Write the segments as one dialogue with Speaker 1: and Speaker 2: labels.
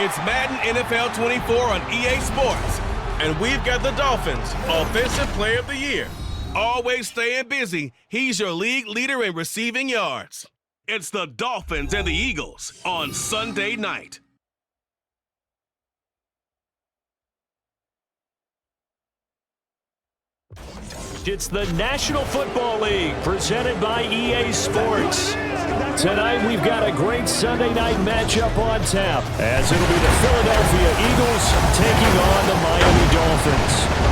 Speaker 1: It's Madden NFL 24 on EA Sports, and we've got the Dolphins Offensive Player of the Year. Always staying busy, he's your league leader in receiving yards. It's the Dolphins and the Eagles on Sunday night.
Speaker 2: It's the National Football League presented by EA Sports. Tonight we've got a great Sunday night matchup on tap, as it'll be the Philadelphia Eagles taking on the Miami Dolphins.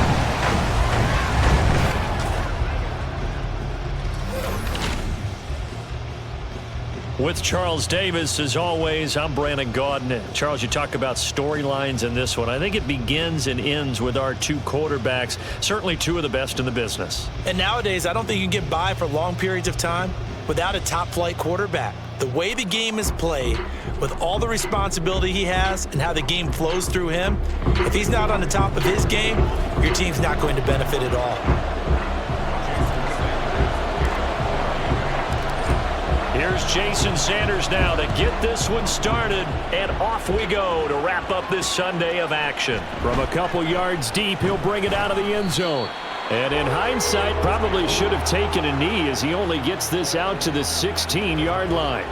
Speaker 2: With Charles Davis, as always, I'm Brandon Gaudin. Charles, you talk about storylines in this one. I think it begins and ends with our two quarterbacks, certainly two of the best in the business.
Speaker 3: And nowadays, I don't think you can get by for long periods of time without a top-flight quarterback. The way the game is played, with all the responsibility he has and how the game flows through him, if he's not on the top of his game, your team's not going to benefit at all.
Speaker 2: Here's Jason Sanders now to get this one started, and off we go to wrap up this Sunday of action. From a couple yards deep, he'll bring it out of the end zone. And in hindsight, probably should have taken a knee as he only gets this out to the 16-yard line.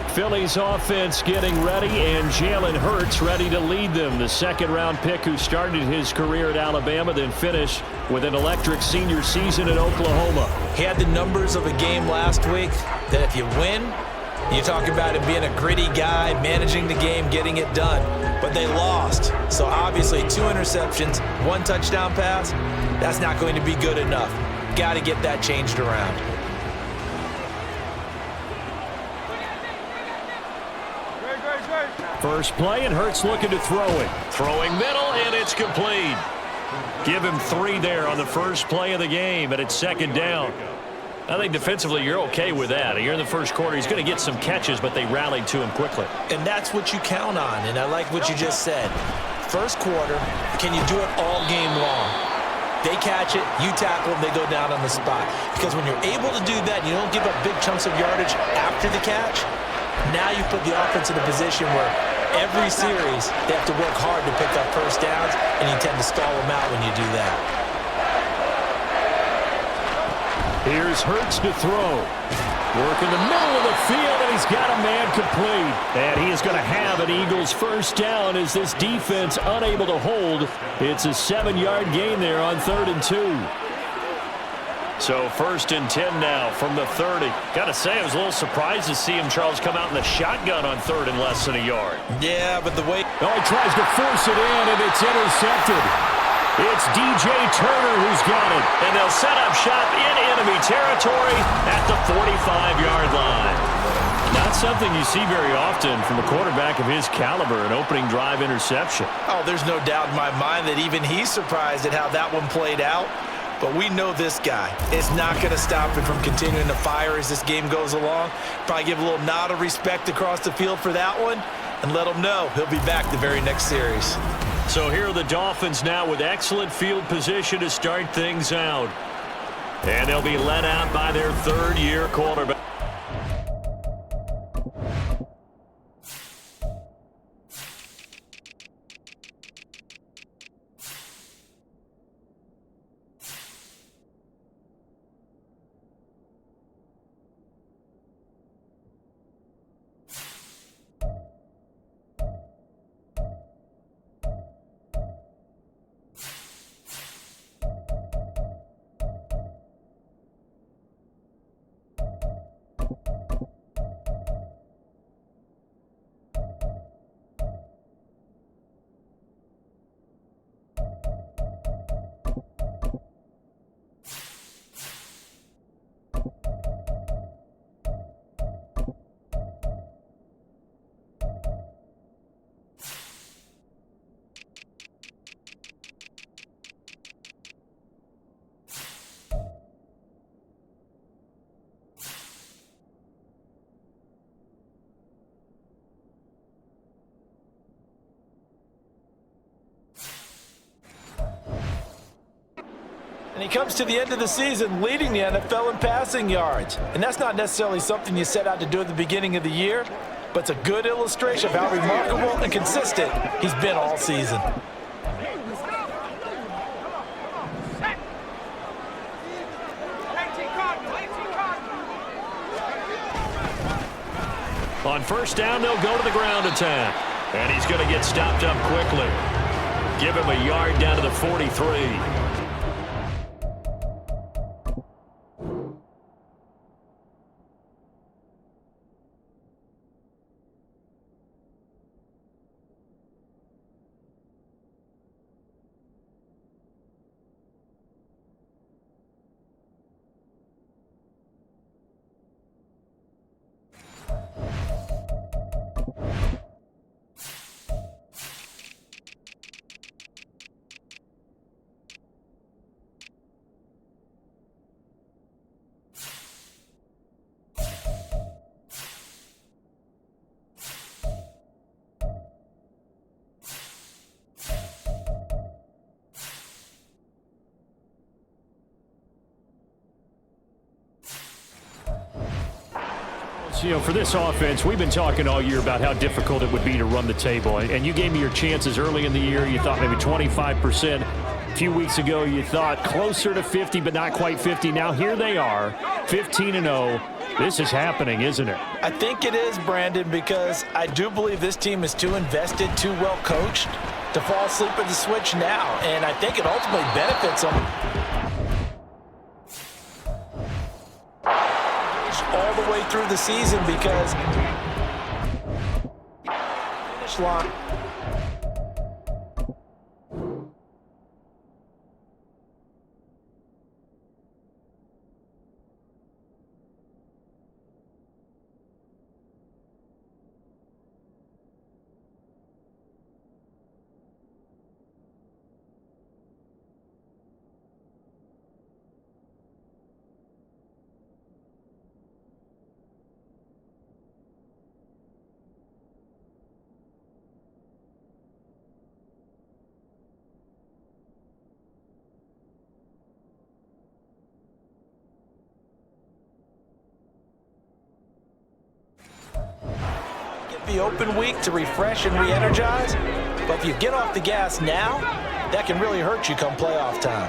Speaker 2: Philly's offense getting ready, and Jalen Hurts ready to lead them. The second-round pick who started his career at Alabama, then finished with an electric senior season in Oklahoma.
Speaker 3: He had the numbers of a game last week that if you win, you talk about him being a gritty guy, managing the game, getting it done. But they lost. So obviously 2 interceptions, 1 touchdown pass, that's not going to be good enough. Got to get that changed around.
Speaker 2: First play, and Hurts looking to throw it. Throwing middle, and it's complete. Give him 3 there on the first play of the game, and it's second down. I think defensively you're okay with that. You're in the first quarter. He's going to get some catches, but they rallied to him quickly.
Speaker 3: And that's what you count on, and I like what you just said. First quarter, can you do it all game long? They catch it, you tackle them, they go down on the spot. Because when you're able to do that, you don't give up big chunks of yardage after the catch, now you put the offense in a position where every series they have to work hard to pick up first downs, and you tend to stall them out when you do that.
Speaker 2: Here's Hurts to throw. Work in the middle of the field, and he's got a man complete. And he is going to have an Eagles first down as this defense unable to hold. It's a 7-yard gain there on 3rd and 2. So 1st and 10 now from the 30. Got to say, I was a little surprised to see him, Charles, come out in the shotgun on 3rd and less than a yard.
Speaker 3: Yeah, but the way...
Speaker 2: Oh, he tries to force it in, and it's intercepted. It's DJ Turner who's got it. And they'll set up shop in enemy territory at the 45-yard line. Not something you see very often from a quarterback of his caliber, an opening drive interception.
Speaker 3: Oh, there's no doubt in my mind that even he's surprised at how that one played out. But we know this guy is not going to stop him from continuing to fire as this game goes along. Probably give a little nod of respect across the field for that one and let him know he'll be back the very next series.
Speaker 2: So here are the Dolphins now with excellent field position to start things out. And they'll be led out by their 3rd-year quarterback.
Speaker 3: And he comes to the end of the season leading the NFL in passing yards. And that's not necessarily something you set out to do at the beginning of the year. but it's a good illustration of how remarkable and consistent he's been all season.
Speaker 2: On first down, they'll go to the ground attack. And he's going to get stopped up quickly. Give him a yard down to the 43. You know, for this offense, we've been talking all year about how difficult it would be to run the table. And you gave me your chances early in the year. You thought maybe 25%. A few weeks ago, you thought closer to 50, but not quite 50. Now here they are, 15-0. This is happening, isn't it?
Speaker 3: I think it is, Brandon, because I do believe this team is too invested, too well coached to fall asleep at the switch now. And I think it ultimately benefits them. All the way through the season because finish line. The open week to refresh and re-energize, but if you get off the gas now, that can really hurt you come playoff time.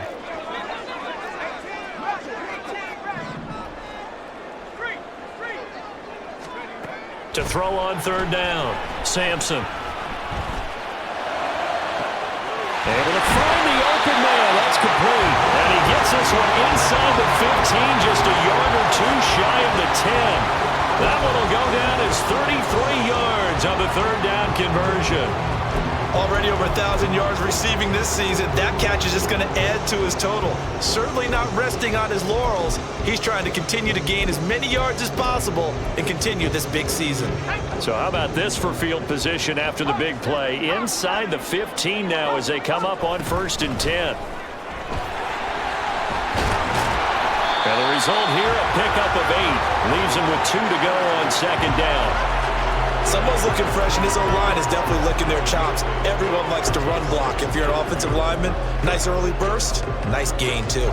Speaker 2: To throw on third down, Sampson. Able to find the open man. That's complete. And he gets this one inside the 15, just a yard or two shy of the 10. That one will go down as 33 yards on the third down conversion.
Speaker 3: Already over 1,000 yards receiving this season. That catch is just going to add to his total. Certainly not resting on his laurels. He's trying to continue to gain as many yards as possible and continue this big season.
Speaker 2: So how about this for field position after the big play? Inside the 15 now as they come up on 1st and 10. And the result here, a pickup of 8. Leaves him with 2 to go on 2nd down.
Speaker 3: Someone's looking fresh, and his O-line is definitely licking their chops. Everyone likes to run block. If you're an offensive lineman, nice early burst, nice gain too.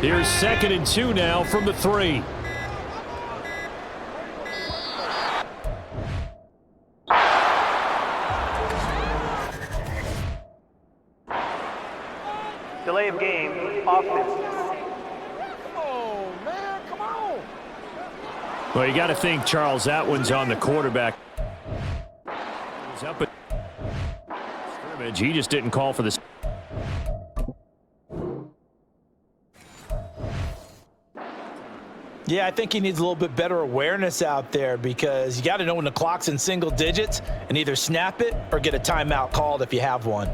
Speaker 2: Here's 2nd and 2 now from the 3.
Speaker 4: Delay of game, offense. Oh, man, come on.
Speaker 2: Well, you got to think, Charles, that one's on the quarterback. He's up at scrimmage. He just didn't call for this.
Speaker 3: Yeah, I think he needs a little bit better awareness out there because you got to know when the clock's in single digits and either snap it or get a timeout called if you have one.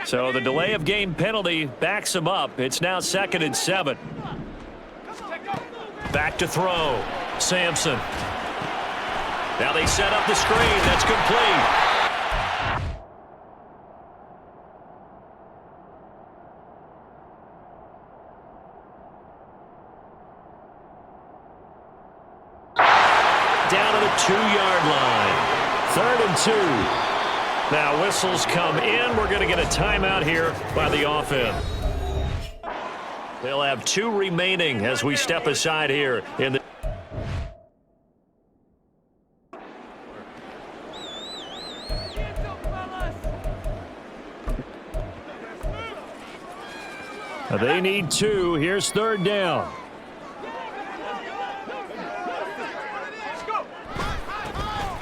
Speaker 2: So the delay of game penalty backs him up. It's now 2nd and 7. Back to throw. Sampson. Now they set up the screen. That's complete. 2-yard line. 3rd and 2. Now whistles come in. We're going to get a timeout here by the offense. They'll have 2 remaining as we step aside here in the. They need 2. Here's 3rd down.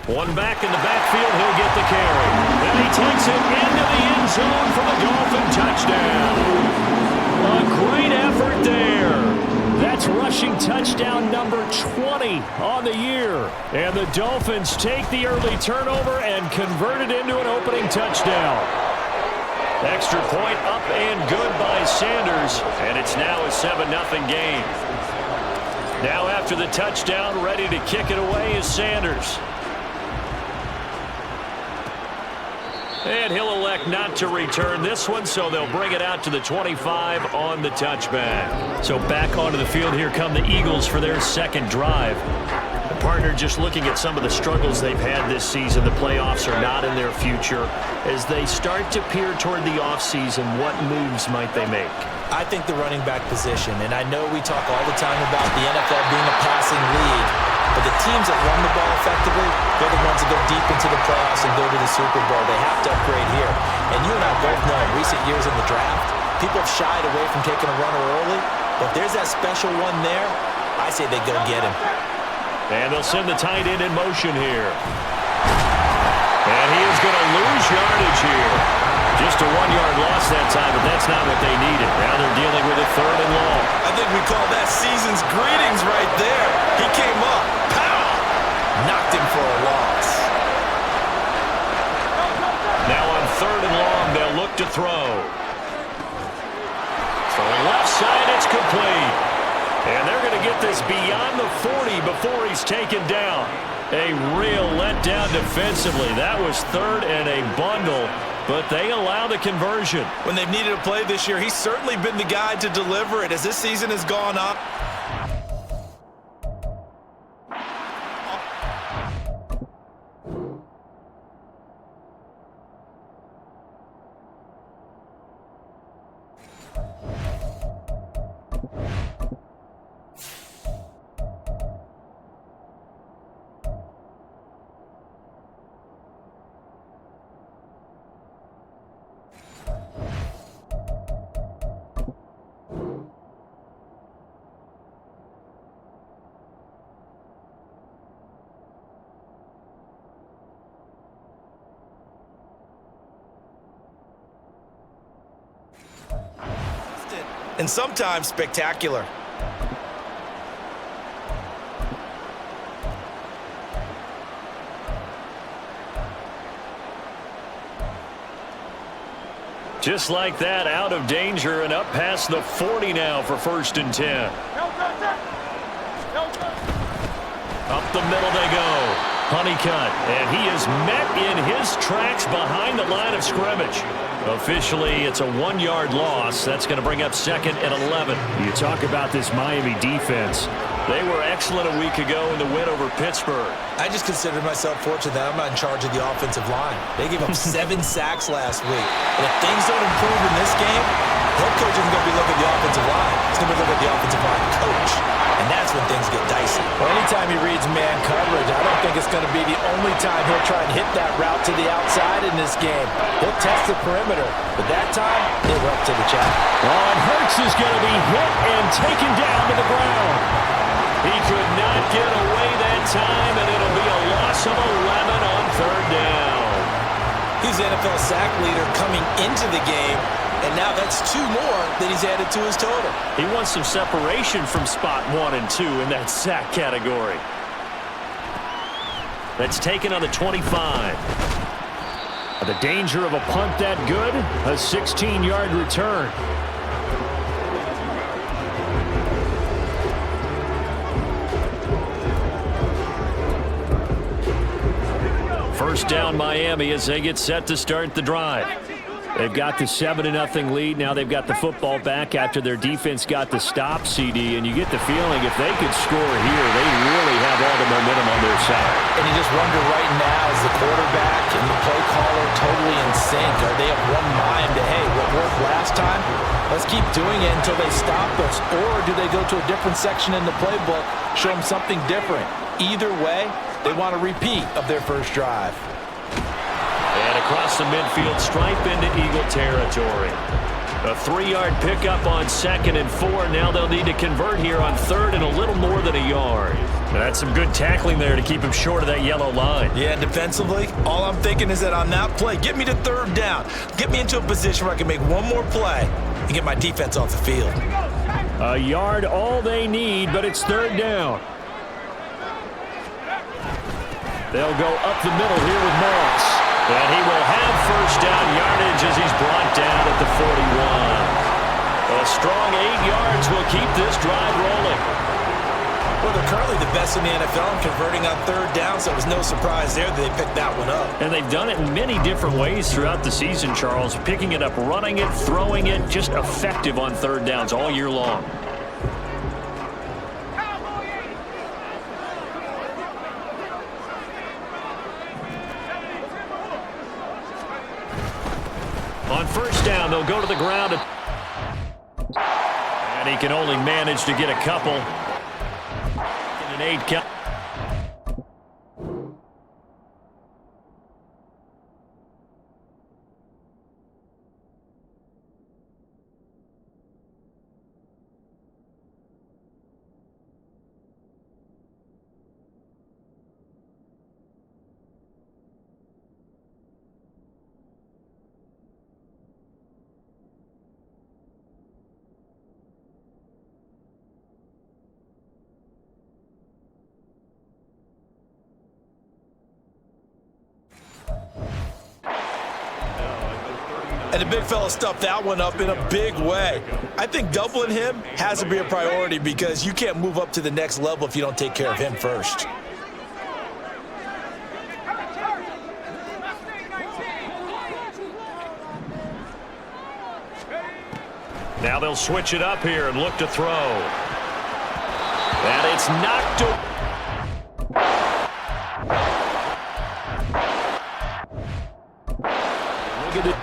Speaker 2: One back in the backfield. He'll get the carry. And he takes it into the end zone for the Dolphin touchdown. A great effort there. That's rushing touchdown number 20 on the year. And the Dolphins take the early turnover and convert it into an opening touchdown. Extra point up and good by Sanders, and it's now a 7-0 game. Now after the touchdown, ready to kick it away is Sanders. And he'll elect not to return this one, so they'll bring it out to the 25 on the touchback. So back onto the field, here come the Eagles for their second drive. The partner just looking at some of the struggles they've had this season. The playoffs are not in their future. As they start to peer toward the offseason, what moves might they make?
Speaker 3: I think the running back position, and I know we talk all the time about the NFL being a passing league, but the teams that run the ball effectively, they're the ones that go deep into the playoffs and go to the Super Bowl. They have to upgrade here. And you and I both know in recent years in the draft, people have shied away from taking a runner early, but if there's that special one there, I say they go get him.
Speaker 2: And they'll send the tight end in motion here. And he is going to lose yardage here. Just a 1-yard loss that time, but that's not what they needed. Now they're dealing with a 3rd and long.
Speaker 3: I think we call that season's greetings right there. He came up, pow! Knocked him for a loss.
Speaker 2: Now on 3rd and long, they'll look to throw. For the left side, it's complete. And they're going to get this beyond the 40 before he's taken down. A real letdown defensively. That was 3rd and a bundle, but they allow the conversion.
Speaker 3: When they've needed a play this year, he's certainly been the guy to deliver it as this season has gone on. And sometimes spectacular.
Speaker 2: Just like that, out of danger and up past the 40 now for 1st and 10. Up the middle they go. Honeycutt, and he is met in his tracks behind the line of scrimmage. Officially, it's a 1-yard loss. That's going to bring up 2nd and 11. You talk about this Miami defense. They were excellent a week ago in the win over Pittsburgh.
Speaker 3: I just consider myself fortunate that I'm not in charge of the offensive line. They gave up 7 sacks last week. And if things don't improve in this game, head coach isn't going to be looking at the offensive line. He's going to be looking at the offensive line coach. And that's when things get dicey. Well, anytime he reads man coverage, I don't think it's going to be the only time he'll try and hit that route to the outside in this game. He'll test the perimeter, but that time, they were up to the challenge.
Speaker 2: Oh, and Hurts is going to be hit and taken down to the ground. He could not get away that time, and it'll be a loss of 11 on 3rd down.
Speaker 3: He's the NFL sack leader coming into the game, and now that's 2 more that he's added to his total.
Speaker 2: He wants some separation from spot 1 and 2 in that sack category. That's taken on the 25. The danger of a punt that good, a 16-yard return.
Speaker 5: First down Miami as they get set to start the drive.
Speaker 2: They've got the 7-0 lead. Now they've got the football back after their defense got the stop, CD. And you get the feeling if they could score here, they really have all the momentum on their side.
Speaker 3: And you just wonder right now, is the quarterback and the play caller totally in sync? Are they of one mind to, hey, what worked last time, let's keep doing it until they stop us? Or do they go to a different section in the playbook, show them something different? Either way, they want a repeat of their first drive.
Speaker 2: And across the midfield stripe into Eagle territory. A 3-yard pickup on 2nd and 4. Now they'll need to convert here on 3rd and a little more than a yard. That's some good tackling there to keep him short of that yellow line.
Speaker 3: Yeah, defensively, all I'm thinking is that on that play, get me to 3rd down. Get me into a position where I can make one more play and get my defense off the field.
Speaker 2: A yard all they need, but it's 3rd down. They'll go up the middle here with Moss. And he will have first down yardage as he's brought down at the 41. A strong 8 yards will keep this drive rolling.
Speaker 3: Well, they're currently the best in the NFL in converting on 3rd down, so it was no surprise there that they picked that one up.
Speaker 2: And they've done it in many different ways throughout the season, Charles. Picking it up, running it, throwing it, just effective on 3rd downs all year long. On first down, they'll go to the ground. And he can only manage to get a couple. In an 8 count.
Speaker 3: And the big fella stuffed that one up in a big way. I think doubling him has to be a priority because you can't move up to the next level if you don't take care of him first.
Speaker 2: Now they'll switch it up here and look to throw. And it's knocked away. Look at it.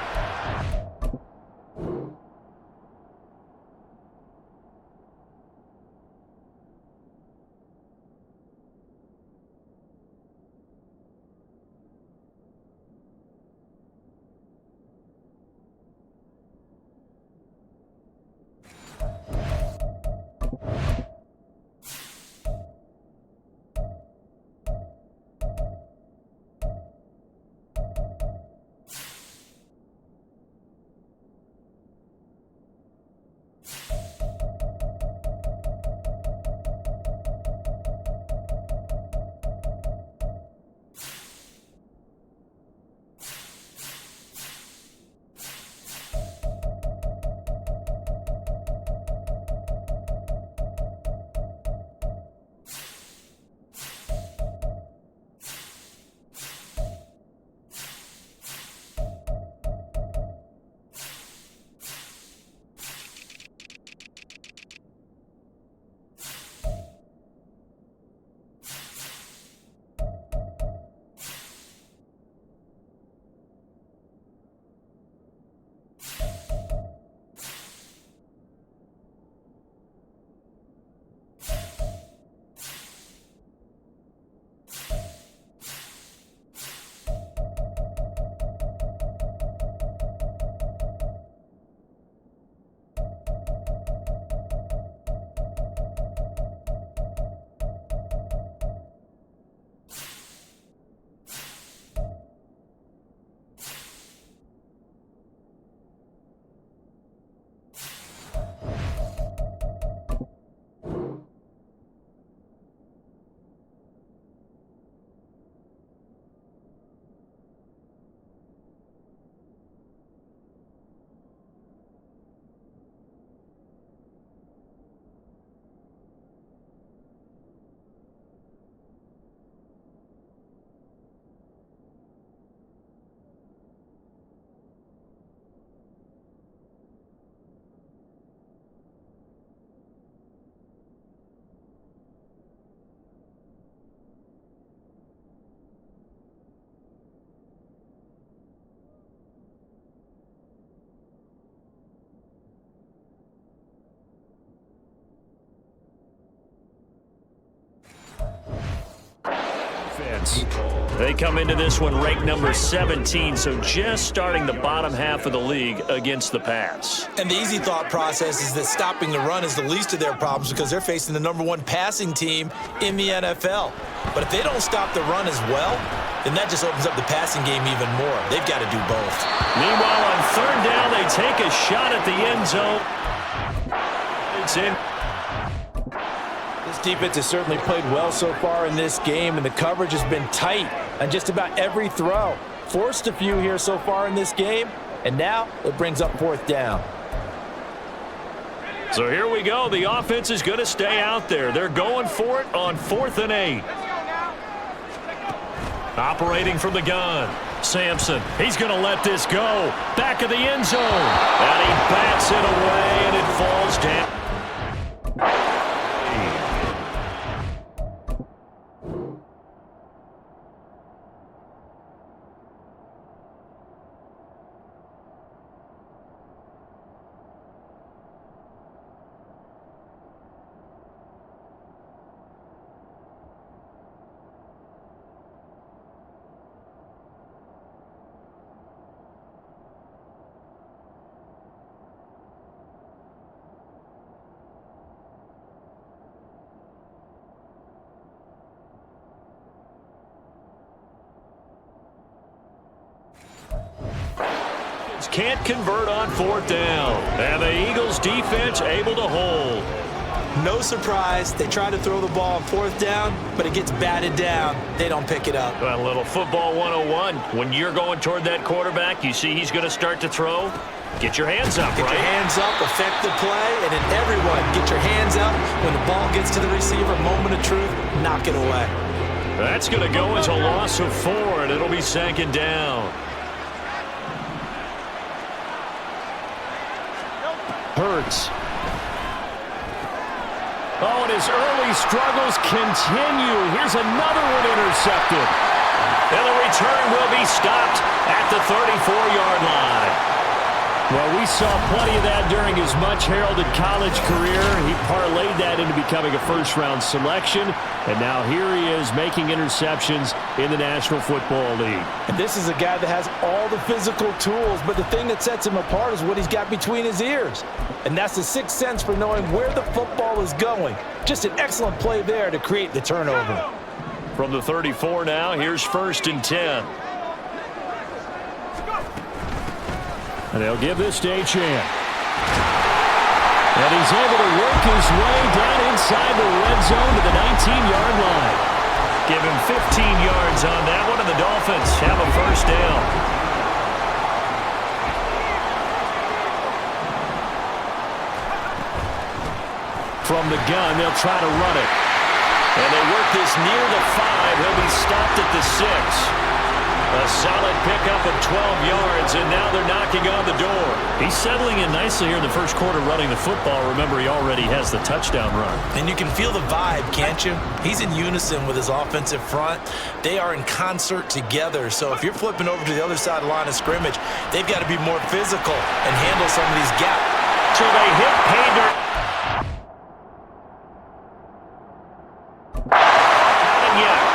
Speaker 2: defense. They come into this one ranked number 17, so just starting the bottom half of the league against the pass.
Speaker 3: And the easy thought process is that stopping the run is the least of their problems because they're facing the #1 passing team in the NFL. But if they don't stop the run as well, then that just opens up the passing game even more. They've got to do both.
Speaker 2: Meanwhile, on 3rd down, they take a shot at the end zone. It's in.
Speaker 5: This defense has certainly played well so far in this game, and the coverage has been tight on just about every throw. Forced a few here so far in this game, and now it brings up 4th down.
Speaker 2: So here we go. The offense is going to stay out there. They're going for it on 4th and 8. Operating from the gun. Sampson, he's going to let this go. Back of the end zone. And he bats it away, and it falls down. Can't convert on 4th down. And the Eagles defense able to hold.
Speaker 3: No surprise. They try to throw the ball on 4th down, but it gets batted down. They don't pick it up.
Speaker 2: A little football 101. When you're going toward that quarterback, you see he's going to start to throw. Get your hands up,
Speaker 3: Get
Speaker 2: right?
Speaker 3: your hands up, affect the play, and then everyone get your hands up. When the ball gets to the receiver, moment of truth, knock it away.
Speaker 2: That's going to go as a loss of 4, and it'll be 2nd down. Hurts. Oh, and his early struggles continue. Here's another one intercepted. And the return will be stopped at the 34-yard line. Well, we saw plenty of that during his much-heralded college career. He parlayed that into becoming a first-round selection, and now here he is making interceptions in the National Football League.
Speaker 5: And this is a guy that has all the physical tools, but the thing that sets him apart is what he's got between his ears. And that's the sixth sense for knowing where the football is going. Just an excellent play there to create the turnover.
Speaker 2: From the 34 now, here's 1st and 10. And they'll give this to Achane. And he's able to work his way down inside the red zone to the 19-yard line. Give him 15 yards on that one, and the Dolphins have a 1st down. From the gun, they'll try to run it. And they work this near the 5. He'll be stopped at the 6. A solid pickup of 12 yards, and now they're knocking on the door. He's settling in nicely here in the first quarter running the football. Remember, he already has the touchdown run.
Speaker 3: And you can feel the vibe, can't you? He's in unison with his offensive front. They are in concert together. So if you're flipping over to the other side of the line of scrimmage, they've got to be more physical and handle some of these gaps.
Speaker 2: So they hit Painter.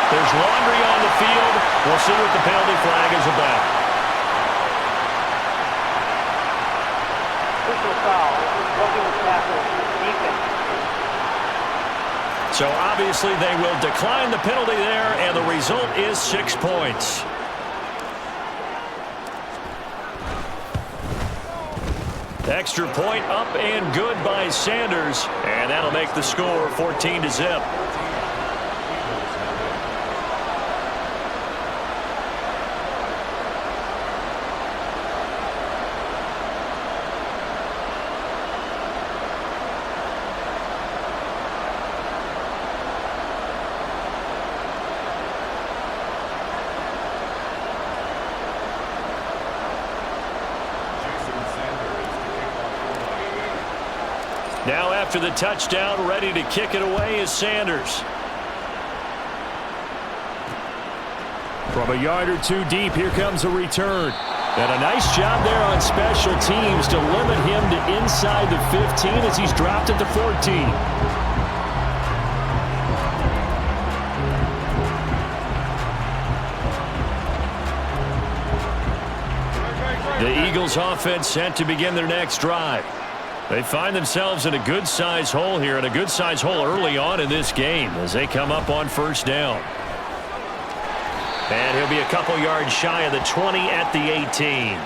Speaker 2: There's laundry on the field. We'll see what the penalty flag is about.
Speaker 4: Personal foul, working the tackle, defense.
Speaker 2: So obviously they will decline the penalty there, and the result is 6 points. Extra point up and good by Sanders, and that'll make the score 14-0. Now after the touchdown, ready to kick it away is Sanders. From a yard or 2 deep, here comes a return. And a nice job there on special teams to limit him to inside the 15 as he's dropped at the 14. The Eagles offense set to begin their next drive. They find themselves in a good-sized hole here, and a good-sized hole early on in this game as they come up on first down. And he'll be a couple yards shy of the 20 at the 18.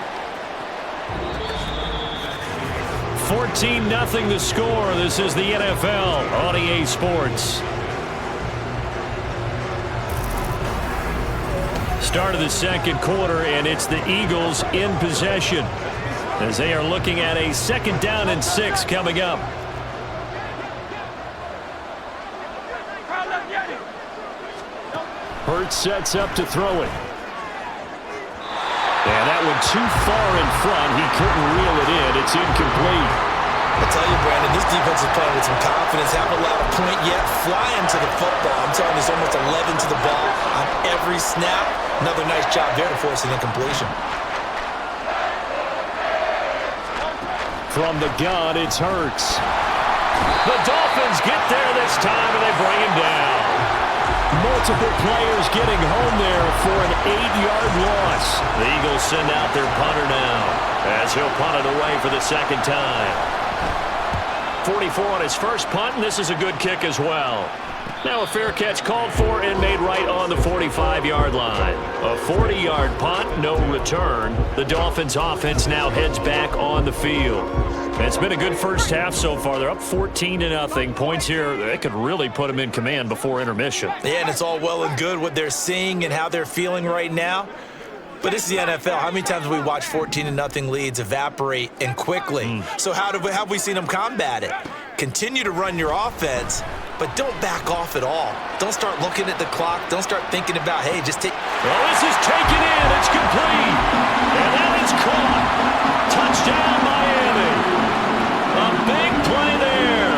Speaker 2: 14-0 the score. This is the NFL on EA Sports. Start of the second quarter, and it's the Eagles in possession as they are looking at a 2nd down and 6 coming up. Hurts sets up to throw it. And that one too far in front. He couldn't reel it in. It's incomplete.
Speaker 3: I tell you, Brandon, this defense is playing with some confidence. Haven't allowed a point yet. Flying to the football. I'm telling you, there's almost 11 to the ball on every snap. Another nice job there to force an incompletion.
Speaker 2: From the gun, it's Hurts. The Dolphins get there this time, and they bring him down. Multiple players getting home there for an 8-yard loss. The Eagles send out their punter now as he'll punt it away for the 2nd time. 44 on his first punt, and this is a good kick as well. Now a fair catch called for and made right on the 45-yard line. A 40-yard punt, no return. The Dolphins offense now heads back on the field. It's been a good first half so far. They're up 14-0. Points here, they could really put them in command before intermission.
Speaker 3: Yeah, and it's all well and good what they're seeing and how they're feeling right now. But this is the NFL. How many times have we watched 14-0 leads evaporate and quickly? So have we seen them combat it? Continue to run your offense, but don't back off at all. Don't start looking at the clock. Don't start thinking about, hey, just take...
Speaker 2: Well, this is taken in. It's complete. And that is caught. Touchdown, Miami. A big play there.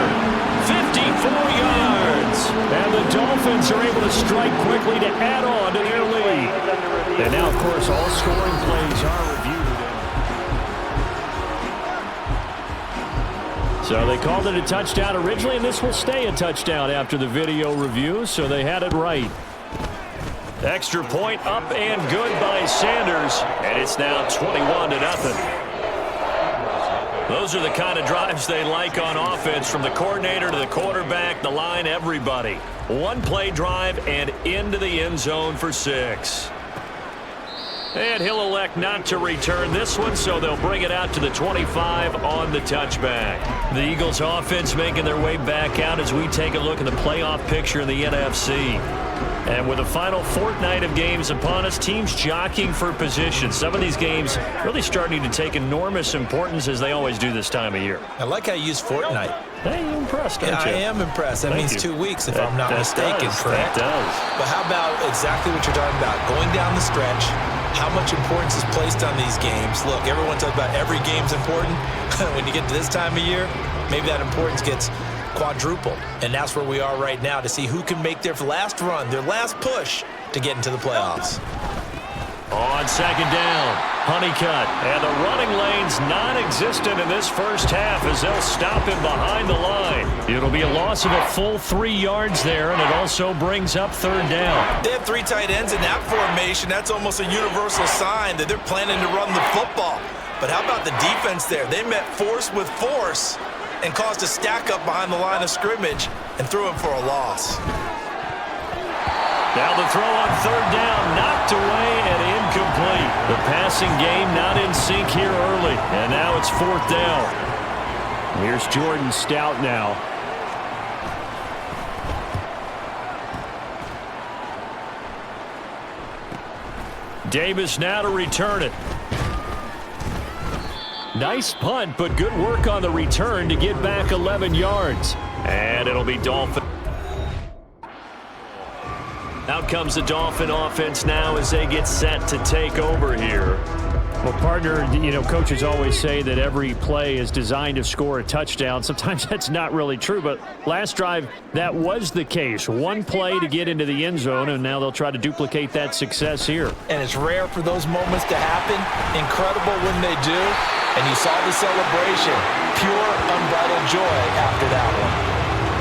Speaker 2: 54 yards. And the Dolphins are able to strike quickly to add on to their lead. And now, of course, all scoring plays are reviewed. So they called it a touchdown originally, and this will stay a touchdown after the video review, so they had it right. Extra point up and good by Sanders, and it's now 21-0. Those are the kind of drives they like on offense, from the coordinator to the quarterback, the line, everybody. One-play drive and into the end zone for 6. And he'll elect not to return this one, so they'll bring it out to the 25 on the touchback. The Eagles offense making their way back out as we take a look at the playoff picture in the NFC. And with the final fortnight of games upon us, teams jockeying for position. Some of these games really starting to take enormous importance, as they always do this time of year.
Speaker 3: I like how you use fortnight.
Speaker 2: Hey, you're impressed, aren't you?
Speaker 3: I am impressed. That means 2 weeks, if I'm not mistaken, correct?
Speaker 2: That does.
Speaker 3: But how about exactly what you're talking about? Going down the stretch, how much importance is placed on these games? Look, everyone talks about every game's important. When you get to this time of year, maybe that importance gets quadrupled. And that's where we are right now, to see who can make their last run, their last push to get into the playoffs.
Speaker 2: On 2nd down, Honeycutt, and the running lane's non-existent in this first half as they'll stop him behind the line. It'll be a loss of a full 3 yards there, and it also brings up 3rd down.
Speaker 3: They have 3 tight ends in that formation. That's almost a universal sign that they're planning to run the football. But how about the defense there? They met force with force and caused a stack up behind the line of scrimmage and threw him for a loss.
Speaker 2: Now the throw on 3rd down, knocked away and incomplete. The passing game not in sync here early, and now it's 4th down. Here's Jordan Stout now. Davis now to return it. Nice punt, but good work on the return to get back 11 yards. And it'll be Dolphin. Out comes the Dolphin offense now as they get set to take over here. Well, partner, coaches always say that every play is designed to score a touchdown. Sometimes that's not really true, but last drive, that was the case. One play to get into the end zone, and now they'll try to duplicate that success here.
Speaker 3: And it's rare for those moments to happen. Incredible when they do. And you saw the celebration. Pure, unbridled joy after that one.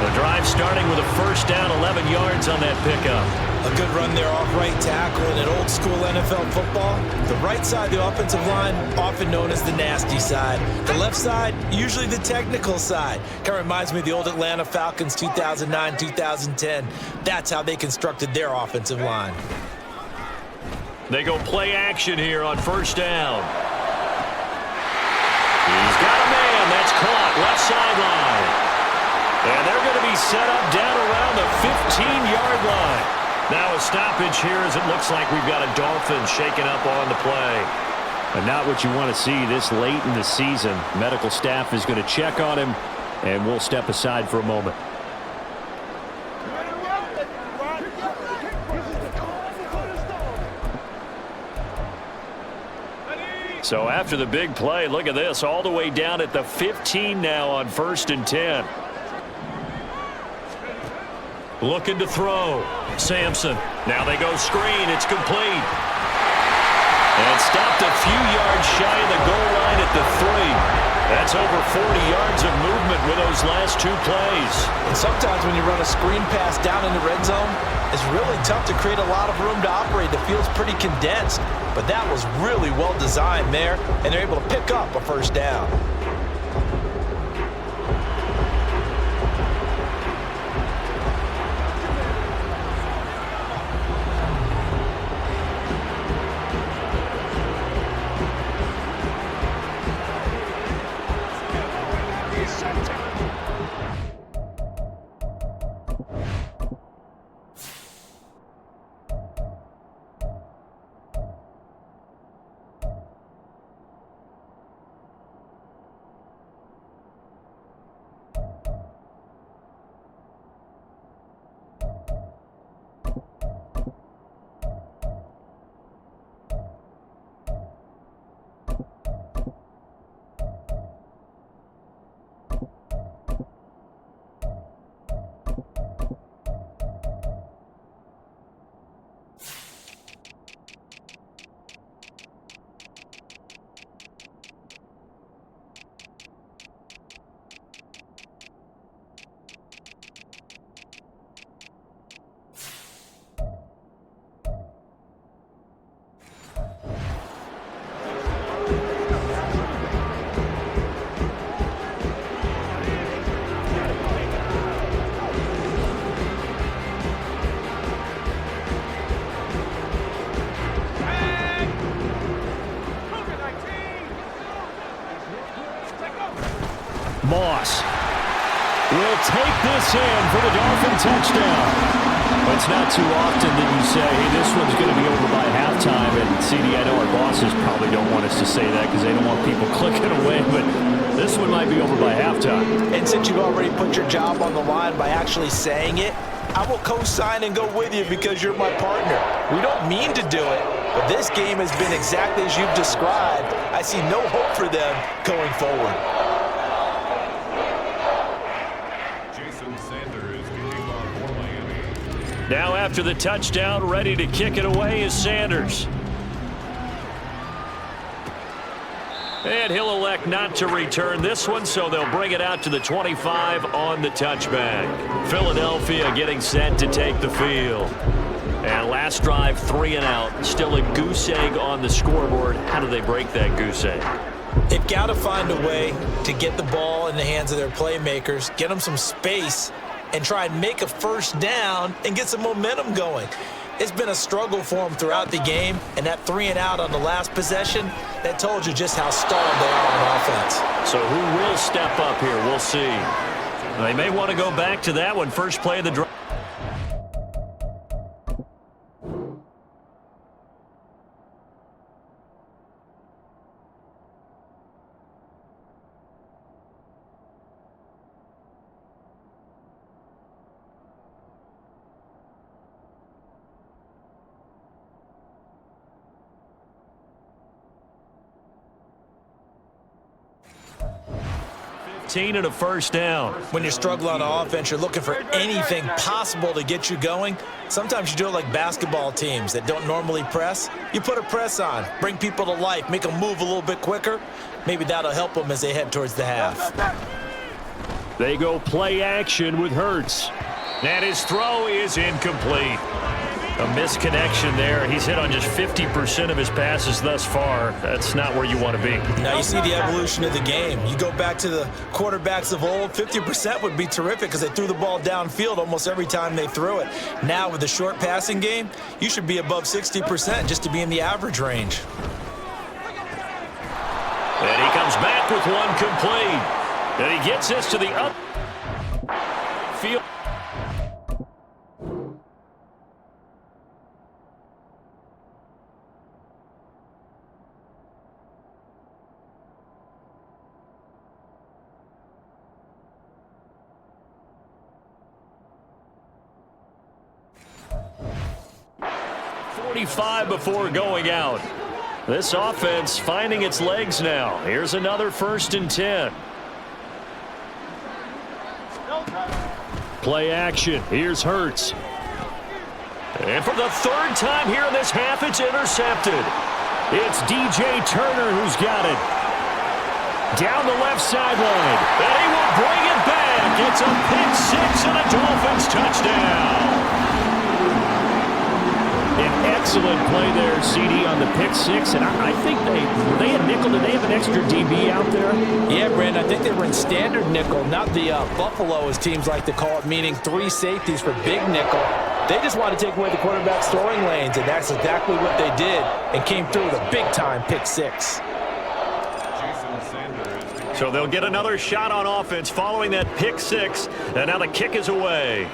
Speaker 2: The drive starting with a first down, 11 yards on that pickup.
Speaker 3: A good run there off right tackle in old school NFL football. The right side of the offensive line, often known as the nasty side. The left side, usually the technical side. Kind of reminds me of the old Atlanta Falcons 2009-2010. That's how they constructed their offensive line.
Speaker 2: They go play action here on first down. He's got a man. That's caught left sideline. And they're going to be set up down around the 15-yard line. Now a stoppage here as it looks like we've got a Dolphins shaking up on the play. But not what you want to see this late in the season. Medical staff is going to check on him, and we'll step aside for a moment. So after the big play, look at this, all the way down at the 15 now on 1st and 10. Looking to throw. Sampson. Now they go screen. It's complete. And stopped a few yards shy of the goal line at the 3. That's over 40 yards of movement with those last 2 plays.
Speaker 3: And sometimes when you run a screen pass down in the red zone, it's really tough to create a lot of room to operate. The field's pretty condensed. But that was really well designed there, and they're able to pick up a first down.
Speaker 2: Moss will take this in for the Dolphin touchdown. It's not too often that you say, hey, this one's going to be over by halftime. And CD, I know our bosses probably don't want us to say that because they don't want people clicking away, but this one might be over by halftime.
Speaker 3: And since you've already put your job on the line by actually saying it, I will co-sign and go with you because you're my partner. We don't mean to do it, but this game has been exactly as you've described. I see no hope for them going forward.
Speaker 2: Now after the touchdown, ready to kick it away is Sanders. And he'll elect not to return this one, so they'll bring it out to the 25 on the touchback. Philadelphia getting set to take the field. And last drive, 3 and out. Still a goose egg on the scoreboard. How do they break that goose egg?
Speaker 3: They've got to find a way to get the ball in the hands of their playmakers, get them some space, and try and make a first down and get some momentum going. It's been a struggle for them throughout the game, and that 3 and out on the last possession, that told you just how stalled they are on offense.
Speaker 2: So who will step up here? We'll see. They may want to go back to that one. First play of the drive. And a first down.
Speaker 3: When you're struggling on offense, you're looking for anything possible to get you going. Sometimes you do it like basketball teams that don't normally press. You put a press on, bring people to life, make them move a little bit quicker. Maybe that'll help them as they head towards the half.
Speaker 2: They go play action with Hurts. And his throw is incomplete. A misconnection there. He's hit on just 50% of his passes thus far. That's not where you want to be.
Speaker 3: Now you see the evolution of the game. You go back to the quarterbacks of old, 50% would be terrific because they threw the ball downfield almost every time they threw it. Now with the short passing game, you should be above 60% just to be in the average range.
Speaker 2: And he comes back with one complete. And he gets this to the up field. Before going out. This offense finding its legs now. Here's another 1st and 10. Play action. Here's Hurts. And for the 3rd time here in this half, it's intercepted. It's DJ Turner who's got it. Down the left sideline. And he will bring it back. It's a pick 6 and a Dolphins touchdown. An excellent play there, CD, on the pick 6, and I think they had nickel. Did they have an extra DB out there?
Speaker 3: Yeah, Brandon, I think they were in standard nickel, not the Buffalo, as teams like to call it, meaning 3 safeties for big nickel. They just want to take away the quarterback's throwing lanes, and that's exactly what they did, and came through with a big-time pick 6.
Speaker 2: So they'll get another shot on offense following that pick 6, and now the kick is away.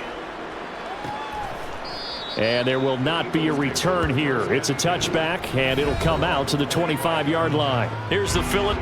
Speaker 2: And there will not be a return here. It's a touchback, and it'll come out to the 25-yard line. Here's the Phillips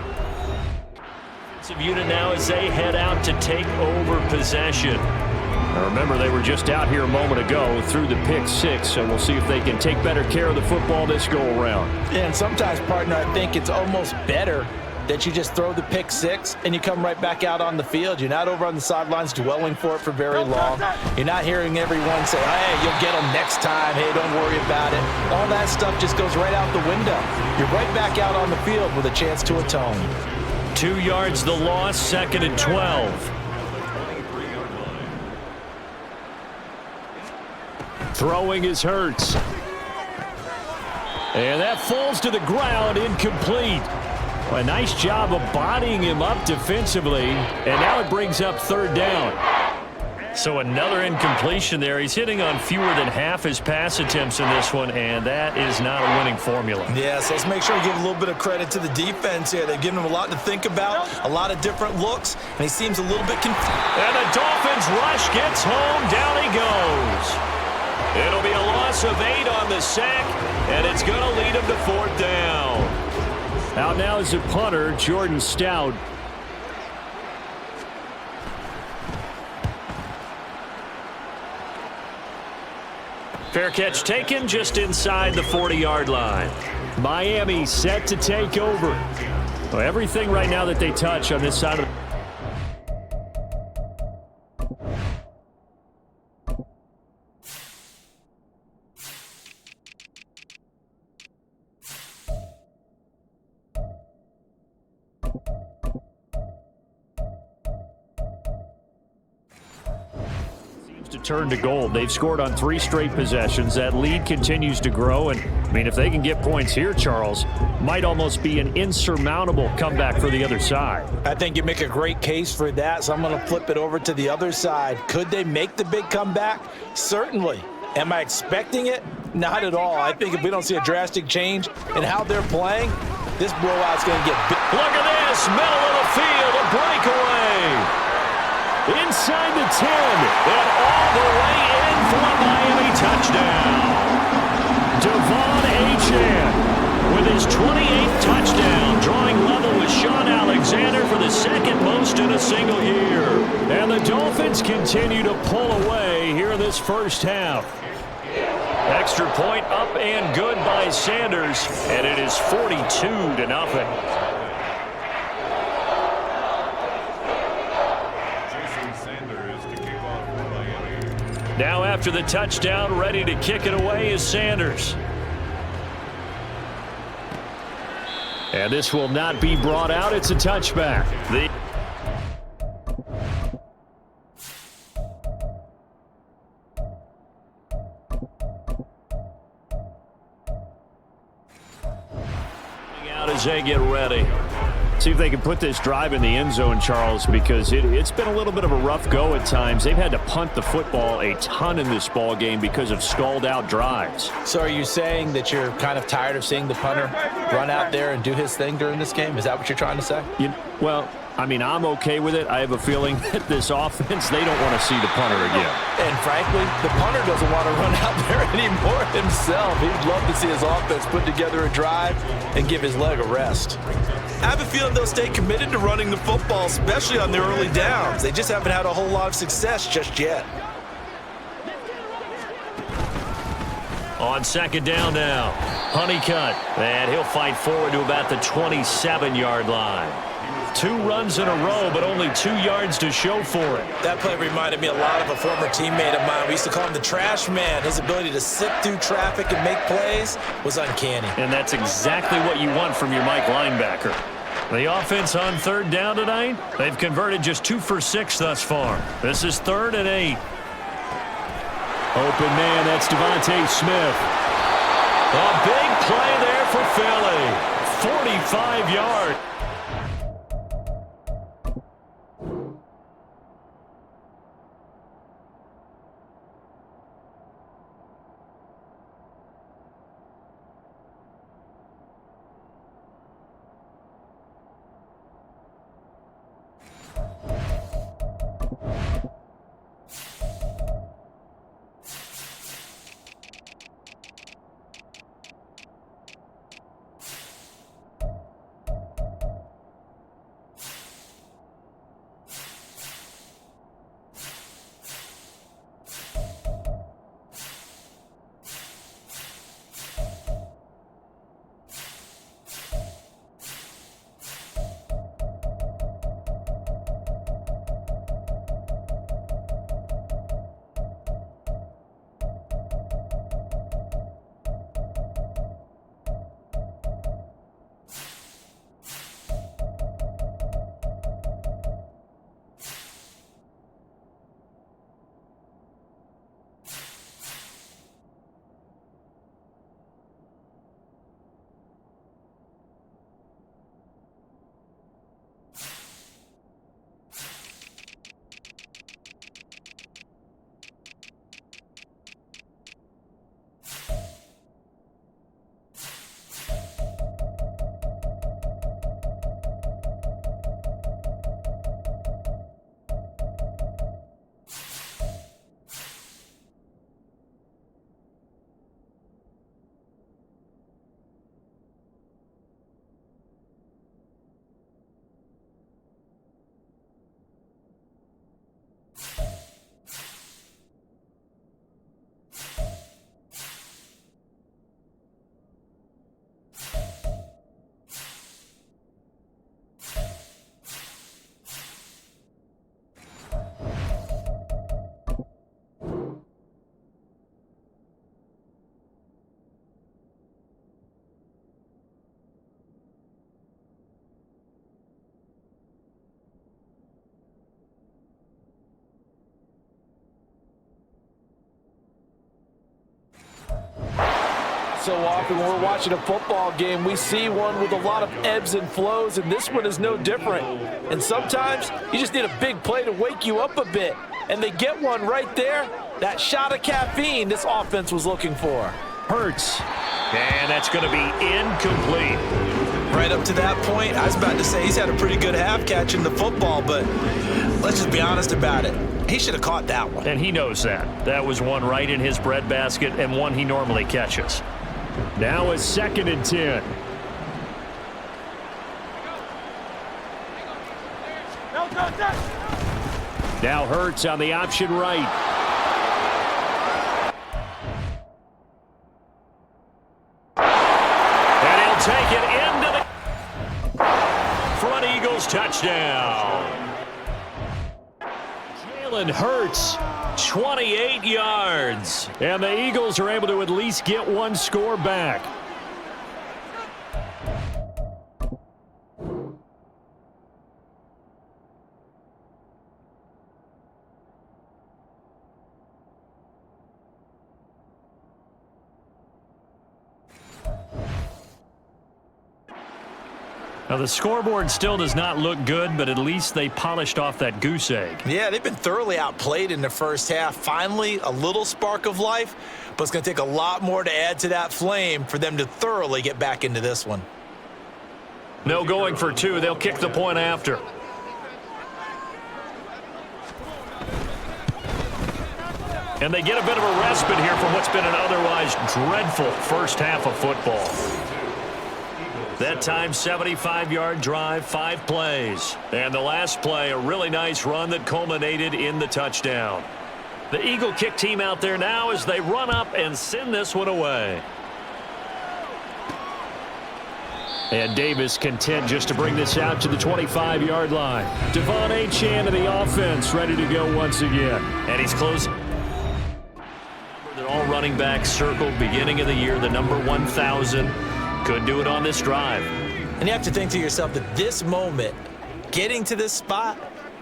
Speaker 2: unit now as they head out to take over possession. Now remember, they were just out here a moment ago through the pick 6, so we'll see if they can take better care of the football this go-around.
Speaker 3: And sometimes, partner, I think it's almost better that you just throw the pick 6 and you come right back out on the field. You're not over on the sidelines dwelling for it for very long. You're not hearing everyone say, hey, you'll get them next time. Hey, don't worry about it. All that stuff just goes right out the window. You're right back out on the field with a chance to atone.
Speaker 2: 2 yards the loss, 2nd and 12. Throwing is Hurts. And that falls to the ground, incomplete. A nice job of bodying him up defensively, and now it brings up 3rd down. So another incompletion there. He's hitting on fewer than half his pass attempts in this one, and that is not a winning formula.
Speaker 3: Yeah, so let's make sure we give a little bit of credit to the defense here. They've given him a lot to think about, a lot of different looks, and he seems a little bit confused.
Speaker 2: And the Dolphins rush gets home. Down he goes. It'll be a loss of 8 on the sack, and it's going to lead him to 4th down. Out now is the punter, Jordan Stout. Fair catch taken just inside the 40-yard line. Miami set to take over. Well, everything right now that they touch on this side of the turn to gold. They've scored on 3 straight possessions. That lead continues to grow, and I mean, if they can get points here, Charles, might almost be an insurmountable comeback for the other side.
Speaker 3: I think you make a great case for that, so I'm going to flip it over to the other side. Could they make the big comeback? Certainly. Am I expecting it? Not at all. I think if we don't see a drastic change in how they're playing, this blowout's going to get big.
Speaker 2: Look at this, middle of the field, a breakaway. Inside the 10, and all the way in for a Miami touchdown. Devon Achane with his 28th touchdown, drawing level with Sean Alexander for the 2nd most in a single year. And the Dolphins continue to pull away here in this first half. Extra point up and good by Sanders, and it is 42-0. Now after the touchdown, ready to kick it away is Sanders. And this will not be brought out. It's a touchback. as they get ready.
Speaker 6: See if they can put this drive in the end zone, Charles, because it's been a little bit of a rough go at times. They've had to punt the football a ton in this ball game because of stalled out drives.
Speaker 3: So are you saying that you're kind of tired of seeing the punter run out there and do his thing during this game? Is that what you're trying to say?
Speaker 6: Well, I mean, I'm okay with it. I have a feeling that this offense, they don't want to see the punter again.
Speaker 3: And frankly, the punter doesn't want to run out there anymore himself. He'd love to see his offense put together a drive and give his leg a rest. I have a feeling they'll stay committed to running the football, especially on their early downs. They just haven't had a whole lot of success just yet.
Speaker 2: On second down now, Honeycutt, and he'll fight forward to about the 27-yard line. 2 runs in a row, but only 2 yards to show for it.
Speaker 3: That play reminded me a lot of a former teammate of mine. We used to call him the trash man. His ability to sit through traffic and make plays was uncanny.
Speaker 2: And that's exactly what you want from your Mike linebacker. The offense on third down tonight, they've converted just 2 for 6 thus far. This is 3rd and 8.
Speaker 6: Open man, that's Devontae Smith.
Speaker 2: A big play there for Philly. 45 yards.
Speaker 5: So often when we're watching a football game, we see one with a lot of ebbs and flows, and this one is no different. And sometimes you just need a big play to wake you up a bit, and they get one right there. That shot of caffeine this offense was looking for.
Speaker 2: Hurts. And that's going to be incomplete.
Speaker 3: Right up to that point, I was about to say he's had a pretty good half catching the football, but let's just be honest about it. He should have caught that one.
Speaker 2: And he knows that. That was one right in his breadbasket and one he normally catches.
Speaker 6: Now a 2nd and 10. Now Hurts on the option right.
Speaker 2: And he'll take it into the front Eagles touchdown. Jalen Hurts, 28 yards.
Speaker 6: And the Eagles are able to at least get one score back.
Speaker 2: Now, the scoreboard still does not look good, but at least they polished off that goose egg.
Speaker 3: Yeah, they've been thoroughly outplayed in the first half. Finally, a little spark of life, but it's going to take a lot more to add to that flame for them to thoroughly get back into this one.
Speaker 2: No going for two. They'll kick the point after. And they get a bit of a respite here from what's been an otherwise dreadful first half of football. That time, 75-yard drive, 5 plays. And the last play, a really nice run that culminated in the touchdown. The Eagle kick team out there now as they run up and send this one away. And Davis content just to bring this out to the 25-yard line. Devon Achane to the offense, ready to go once again. And he's closing. All running backs circled beginning of the year, the number 1,000. Could do it on this drive.
Speaker 3: And you have to think to yourself that this moment, getting to this spot,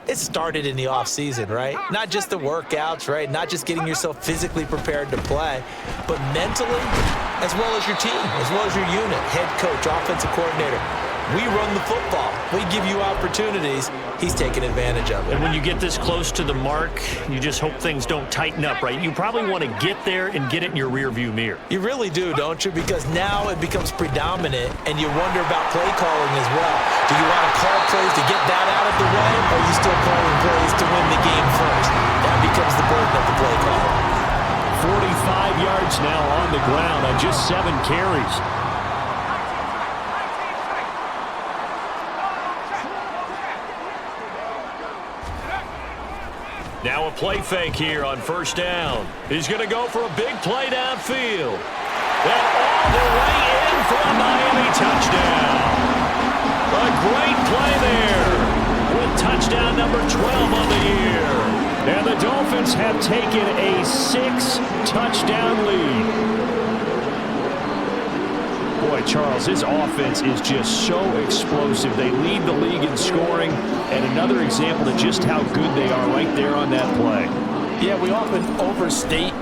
Speaker 3: it started in the offseason, right? Not just the workouts, right? Not just getting yourself physically prepared to play, but mentally, as well as your team, as well as your unit, head coach, offensive coordinator. We run the football. We give you opportunities. He's taking advantage of it.
Speaker 2: And when you get this close to the mark, you just hope things don't tighten up, right? You probably want to get there and get it in your rearview mirror.
Speaker 3: You really do, don't you? Because now it becomes predominant, and you wonder about play calling as well. Do you want to call plays to get that out of the way, or are you still calling plays to win the game first? That becomes the burden of the play call.
Speaker 6: 45 yards now on the ground on just 7 carries.
Speaker 2: Now a play fake here on first down. He's going to go for a big play downfield. And all the way in for a Miami touchdown. A great play there with touchdown number 12 on the year. And the Dolphins have taken a 6-touchdown lead. Boy, Charles, his offense is just so explosive. They lead the league in scoring, and another example of just how good they are right there on that play.
Speaker 3: Yeah, we often overstate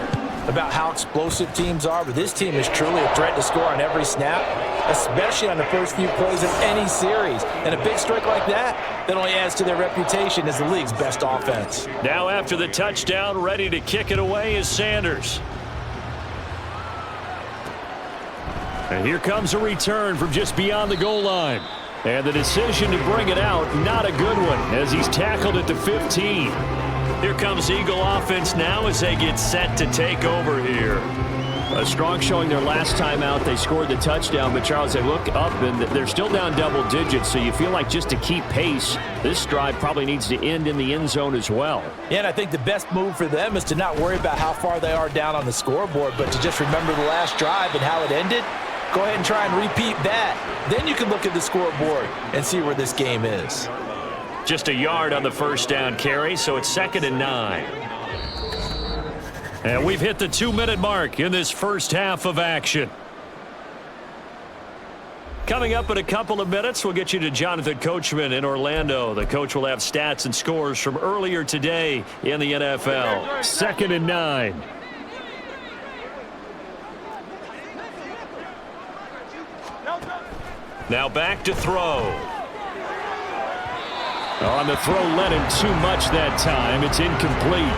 Speaker 3: about how explosive teams are, but this team is truly a threat to score on every snap, especially on the first few plays of any series. And a big strike like that only adds to their reputation as the league's best offense.
Speaker 2: Now after the touchdown, ready to kick it away is Sanders. And here comes a return from just beyond the goal line. And the decision to bring it out, not a good one, as he's tackled at the 15. Here comes Eagle offense now as they get set to take over here.
Speaker 6: A strong showing their last time out. They scored the touchdown, but Charles, they look up and they're still down double digits, so you feel like just to keep pace, this drive probably needs to end in the end zone as well.
Speaker 3: Yeah, and I think the best move for them is to not worry about how far they are down on the scoreboard, but to just remember the last drive and how it ended. Go ahead and try and repeat that. Then you can look at the scoreboard and see where this game is.
Speaker 2: Just a yard on the first down carry, so it's 2nd and 9. And we've hit the 2-minute mark in this first half of action. Coming up in a couple of minutes, we'll get you to Jonathan Coachman in Orlando. The coach will have stats and scores from earlier today in the NFL.
Speaker 6: 2nd and 9.
Speaker 2: Now back to throw.
Speaker 6: On the throw, led him too much that time. It's incomplete.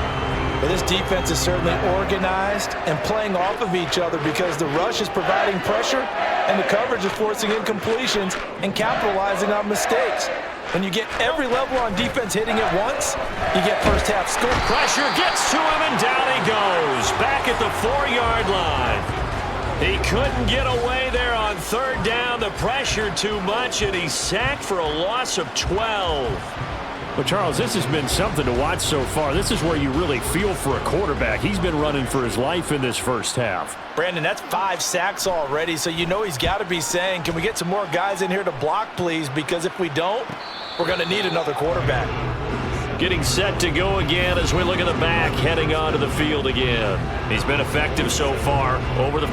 Speaker 3: But this defense is certainly organized and playing off of each other because the rush is providing pressure and the coverage is forcing incompletions and capitalizing on mistakes. When you get every level on defense hitting at once, you get first half score.
Speaker 2: Pressure gets to him and down he goes. Back at the 4-yard line. He couldn't get away there on 3rd down. The pressure too much, and he's sacked for a loss of 12.
Speaker 6: Well, Charles, this has been something to watch so far. This is where you really feel for a quarterback. He's been running for his life in this first half.
Speaker 3: Brandon, that's 5 sacks already, so you know he's got to be saying, can we get some more guys in here to block, please? Because if we don't, we're going to need another quarterback.
Speaker 2: Getting set to go again as we look at the back, heading onto the field again. He's been effective so far over the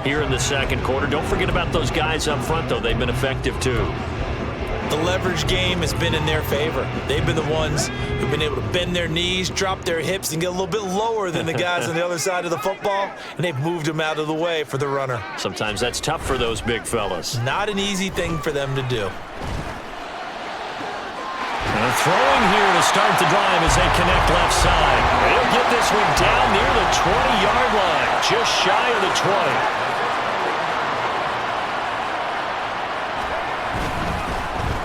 Speaker 2: here in the second quarter. Don't forget about those guys up front, though. They've been effective, too.
Speaker 3: the leverage game has been in their favor. They've been the ones who've been able to bend their knees, drop their hips, and get a little bit lower than the guys on the other side of the football, and they've moved them out of the way for the runner.
Speaker 2: Sometimes that's tough for those big fellas.
Speaker 3: Not an easy thing for them to do.
Speaker 2: And throwing here to start the drive as they connect left side. They'll get this one down near the 20-yard line, just shy of the 20.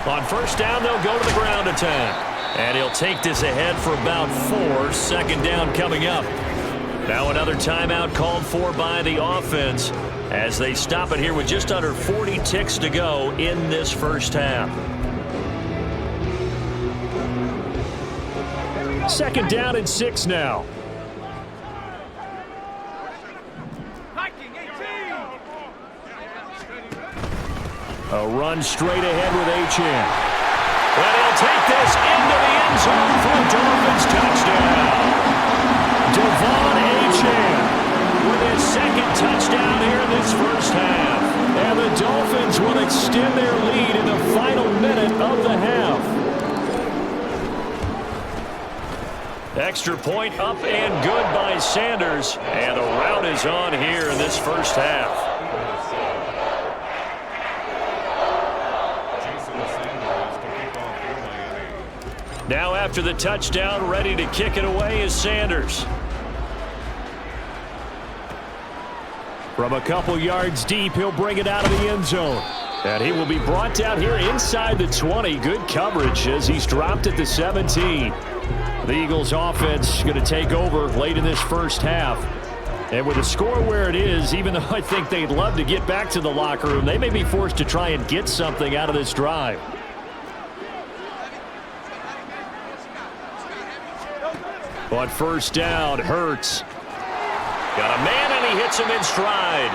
Speaker 2: On first down, they'll go to the ground attack. And he'll take this ahead for about 4. Second down coming up. Now another timeout called for by the offense as they stop it here with just under 40 ticks to go in this first half. Second down and 6 now. A run straight ahead with Achane. And he'll take this into the end zone for a Dolphins touchdown. Devon Achane with his second touchdown here in this first half. And the Dolphins will extend their lead in the final minute of the half. Extra point up and good by Sanders. And the rout is on here in this first half. Now after the touchdown, ready to kick it away is Sanders. From a couple yards deep, he'll bring it out of the end zone. And he will be brought down here inside the 20. Good coverage as he's dropped at the 17. The Eagles offense going to take over late in this first half. And with the score where it is, even though I think they'd love to get back to the locker room, they may be forced to try and get something out of this drive. On first down, Hurts. Got a man, and he hits him in stride.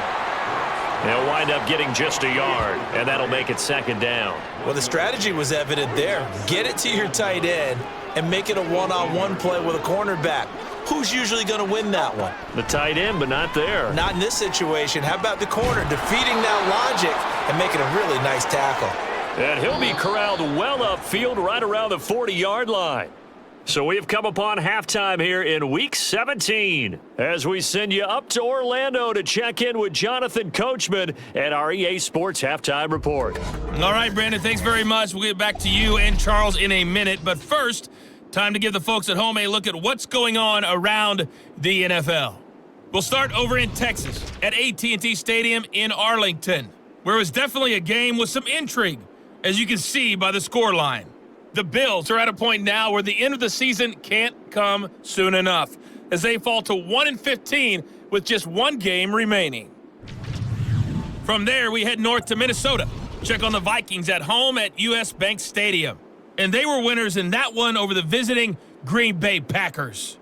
Speaker 2: They'll wind up getting just a yard, and that'll make it second down.
Speaker 3: Well, the strategy was evident there. Get it to your tight end and make it a one-on-one play with a cornerback. Who's usually going to win that one?
Speaker 2: The tight end, but not there.
Speaker 3: Not in this situation. How about the corner defeating that logic and making a really nice tackle?
Speaker 2: And he'll be corralled well upfield right around the 40-yard line. So we've come upon halftime here in Week 17 as we send you up to Orlando to check in with Jonathan Coachman at our EA Sports Halftime Report.
Speaker 7: All right, Brandon, thanks very much. We'll get back to you and Charles in a minute. But first, time to give the folks at home a look at what's going on around the NFL. We'll start over in Texas at AT&T Stadium in Arlington, where it was definitely a game with some intrigue, as you can see by the scoreline. The Bills are at a point now where the end of the season can't come soon enough, as they fall to 1-15 with just one game remaining. From there, we head north to Minnesota. Check on the Vikings at home at US Bank Stadium. And they were winners in that one over the visiting Green Bay Packers.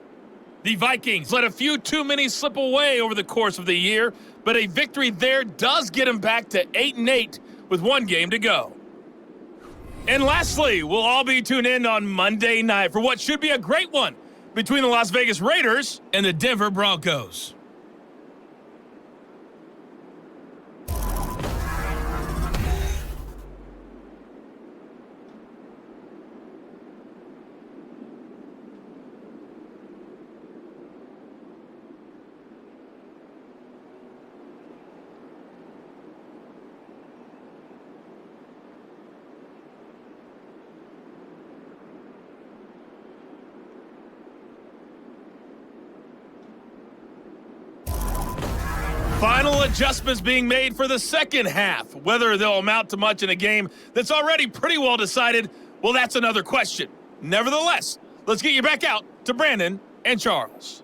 Speaker 7: The Vikings let a few too many slip away over the course of the year, but a victory there does get them back to 8-8 with one game to go. And lastly, we'll all be tuned in on Monday night for what should be a great one between the Las Vegas Raiders and the Denver Broncos. Final adjustments being made for the second half. Whether they'll amount to much in a game that's already pretty well decided, well, that's another question. Nevertheless, let's get you back out to Brandon and Charles.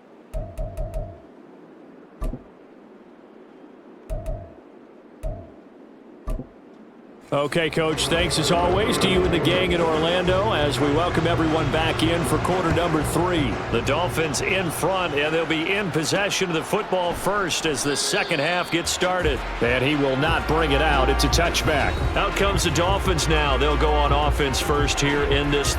Speaker 2: Okay, Coach, thanks as always to you and the gang in Orlando as we welcome everyone back in for quarter number 3. The Dolphins in front, and they'll be in possession of the football first as the second half gets started. And he will not bring it out. It's a touchback. Out comes the Dolphins now. They'll go on offense first here in this.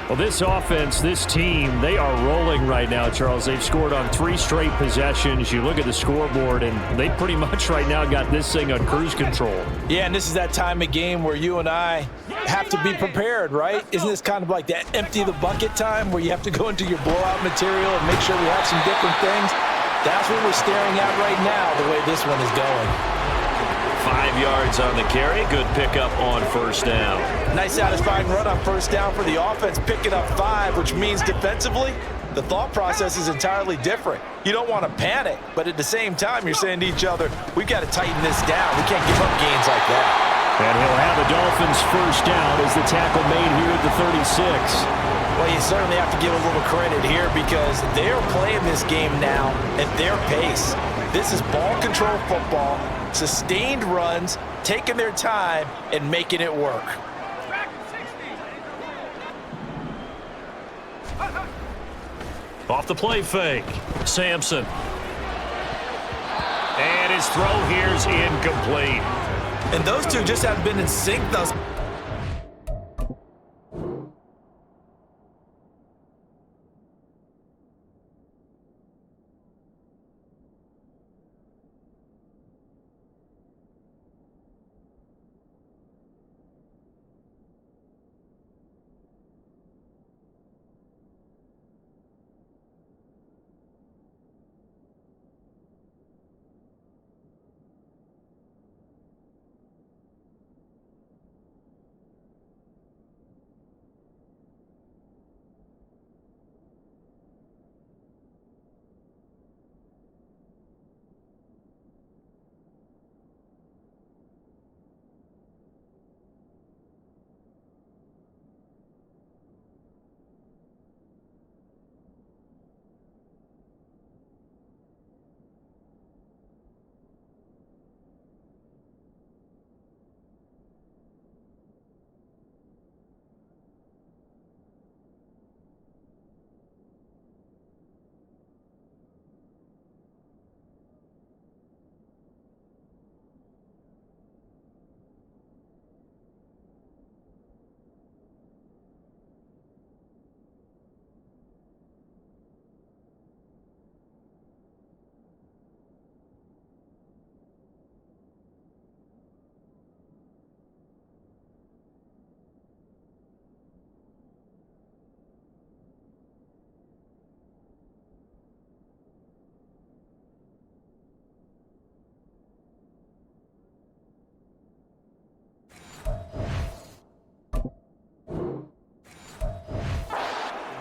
Speaker 2: Well, this offense, this team, they are rolling right now, Charles. They've scored on 3 straight possessions. You look at the scoreboard, and they pretty much right now got this thing on cruise control.
Speaker 5: Yeah, and this is that time of game where you and I have to be prepared, right? Isn't this kind of like that empty the bucket time where you have to go into your blowout material and make sure we have some different things? That's what we're staring at right now, the way this one is going.
Speaker 2: 5 yards on the carry. Good pickup on first down.
Speaker 5: Nice satisfying run on first down for the offense, picking up 5, which means defensively, the thought process is entirely different. You don't want to panic, but at the same time, you're saying to each other, we've got to tighten this down. We can't give up gains like that.
Speaker 2: And he'll have the Dolphins first down as the tackle made here at the 36.
Speaker 5: Well, you certainly have to give a little credit here because they're playing this game now at their pace. This is ball control football, sustained runs, taking their time, and making it work.
Speaker 2: Off the play fake, Sampson. And his throw here's incomplete.
Speaker 5: And those two just haven't been in sync thus far.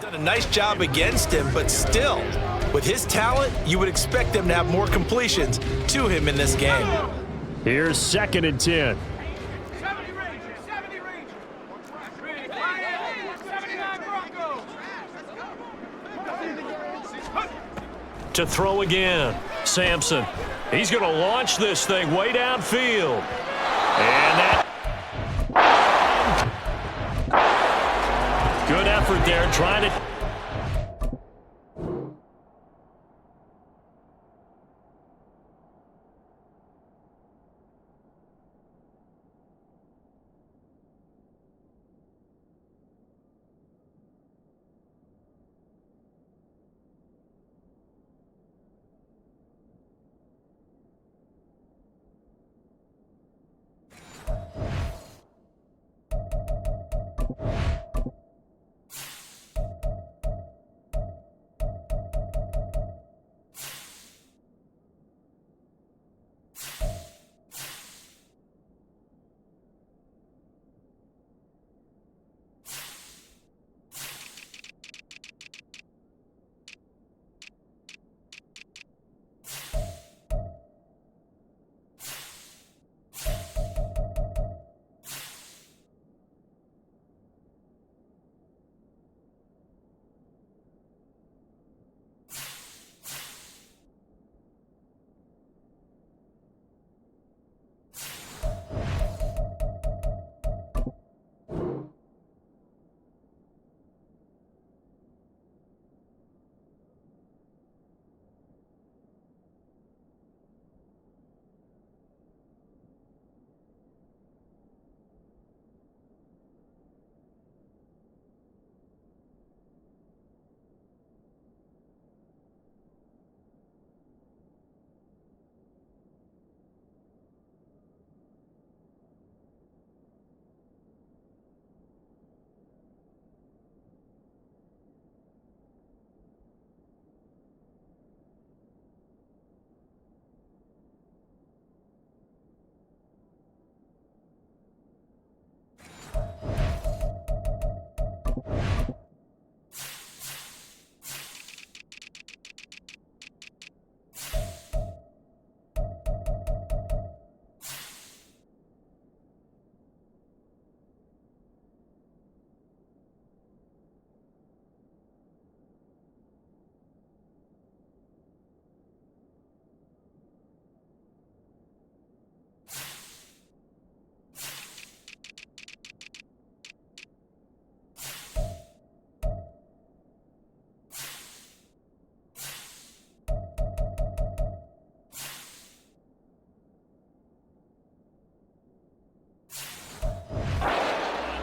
Speaker 5: Done a nice job against him, but still, with his talent, you would expect them to have more completions to him in this game.
Speaker 2: Here's 2nd and 10.
Speaker 4: 70 Rangers, 70 Rangers. 79 Broncos.
Speaker 2: To throw again, Sampson. He's going to launch this thing way downfield. And that good effort there, trying to.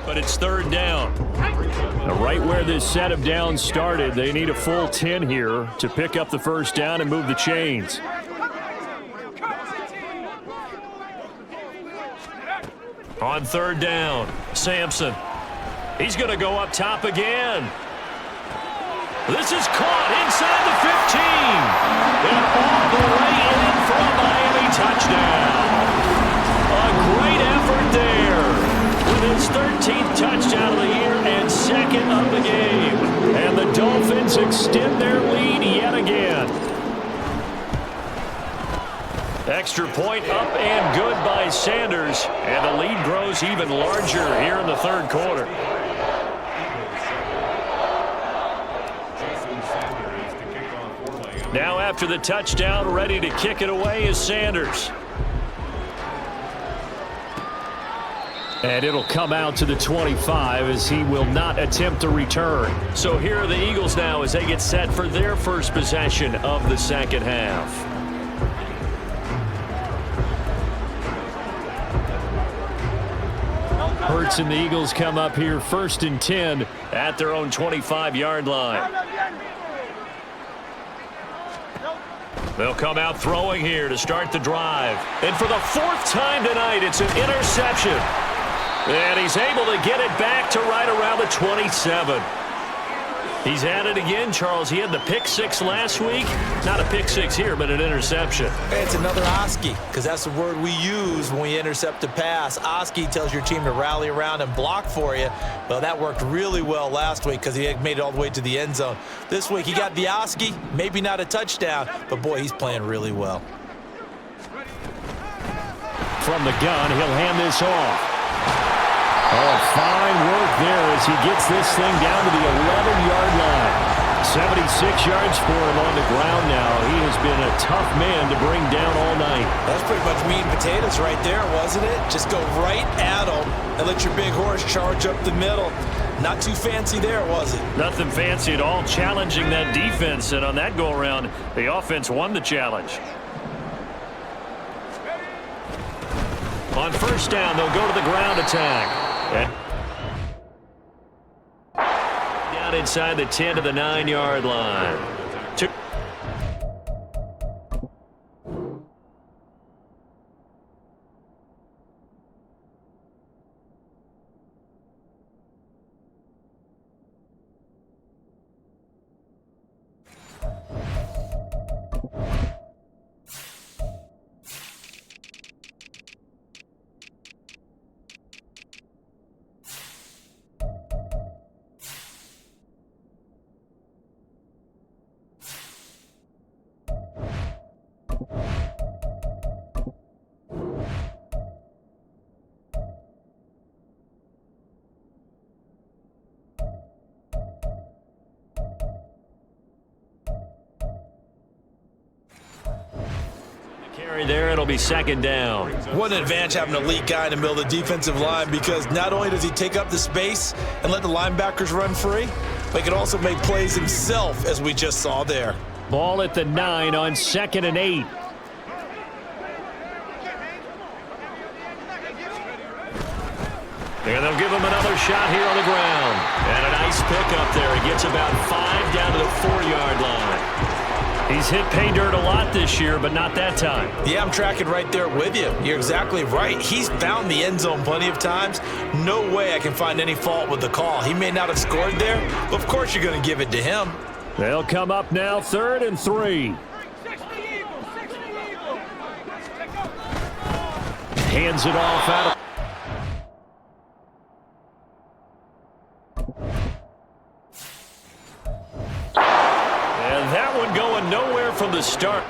Speaker 2: But it's third down.
Speaker 6: Right where this set of downs started, they need a full 10 here to pick up the first down and move the chains.
Speaker 2: On third down, Sampson. He's going to go up top again. This is caught inside the 15. And all the way in for a Miami touchdown. A great effort there. With his 13th touchdown of the year and second of the game. And the Dolphins extend their lead yet again. Extra point up and good by Sanders. And the lead grows even larger here in the third quarter. Now after the touchdown, ready to kick it away is Sanders. And it'll come out to the 25 as he will not attempt to return. So here are the Eagles now as they get set for their first possession of the second half.
Speaker 6: Hurts and the Eagles come up here first and 10
Speaker 2: at their own 25-yard line. They'll come out throwing here to start the drive. And for the fourth time tonight, it's an interception. And he's able to get it back to right around the 27. He's at it again, Charles. He had the pick six last week. Not a pick six here, but an interception.
Speaker 3: It's another Oski, because that's the word we use when we intercept a pass. Oski tells your team to rally around and block for you. Well, that worked really well last week because he had made it all the way to the end zone. This week he got the Oski, maybe not a touchdown, but boy, he's playing really well.
Speaker 6: From the gun, he'll hand this off. Oh, fine work there as he gets this thing down to the 11-yard line. 76 yards for him on the ground now. He has been a tough man to bring down all night.
Speaker 3: That's pretty much meat and potatoes right there, wasn't it? Just go right at him and let your big horse charge up the middle. Not too fancy there, was it?
Speaker 2: Nothing fancy at all, challenging that defense. And on that go-around, the offense won the challenge. On first down, they'll go to the ground attack. Down inside the 10 to the 9-yard line. There, it'll be second down.
Speaker 3: What an advantage having an elite guy in the middle of the defensive line, because not only does he take up the space and let the linebackers run free, but he can also make plays himself, as we just saw there.
Speaker 6: Ball at the 9 on 2nd and 8.
Speaker 2: And they'll give him another shot here on the ground. And a nice pickup there. He gets about 5 down to the 4-yard line. He's hit pay dirt a lot this year, but not that time.
Speaker 3: Yeah, I'm tracking right there with you. You're exactly right. He's found the end zone plenty of times. No way I can find any fault with the call. He may not have scored there, but of course you're going to give it to him.
Speaker 6: They'll come up now 3rd and 3. Hands it off out of...
Speaker 2: one going nowhere from the start.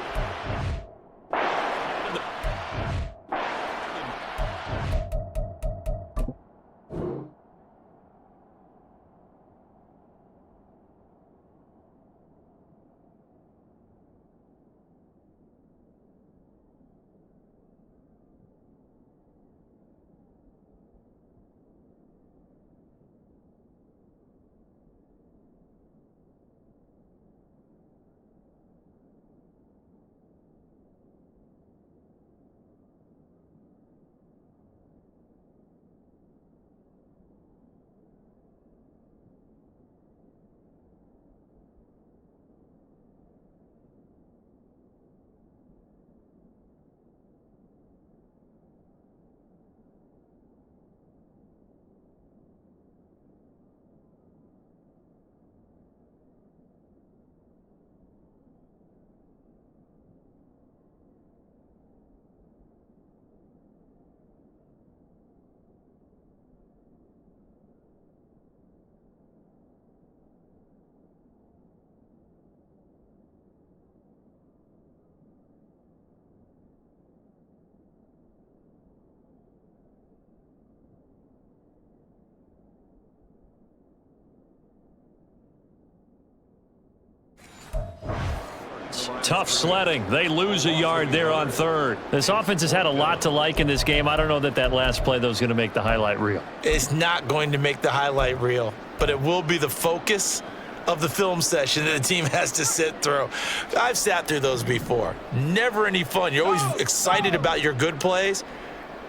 Speaker 2: Tough sledding. They lose a yard there on third.
Speaker 6: This offense has had a lot to like in this game. I don't know that last play, though, is going to make the highlight reel.
Speaker 3: It's not going to make the highlight reel, but it will be the focus of the film session that the team has to sit through. I've sat through those before. Never any fun. You're always excited about your good plays,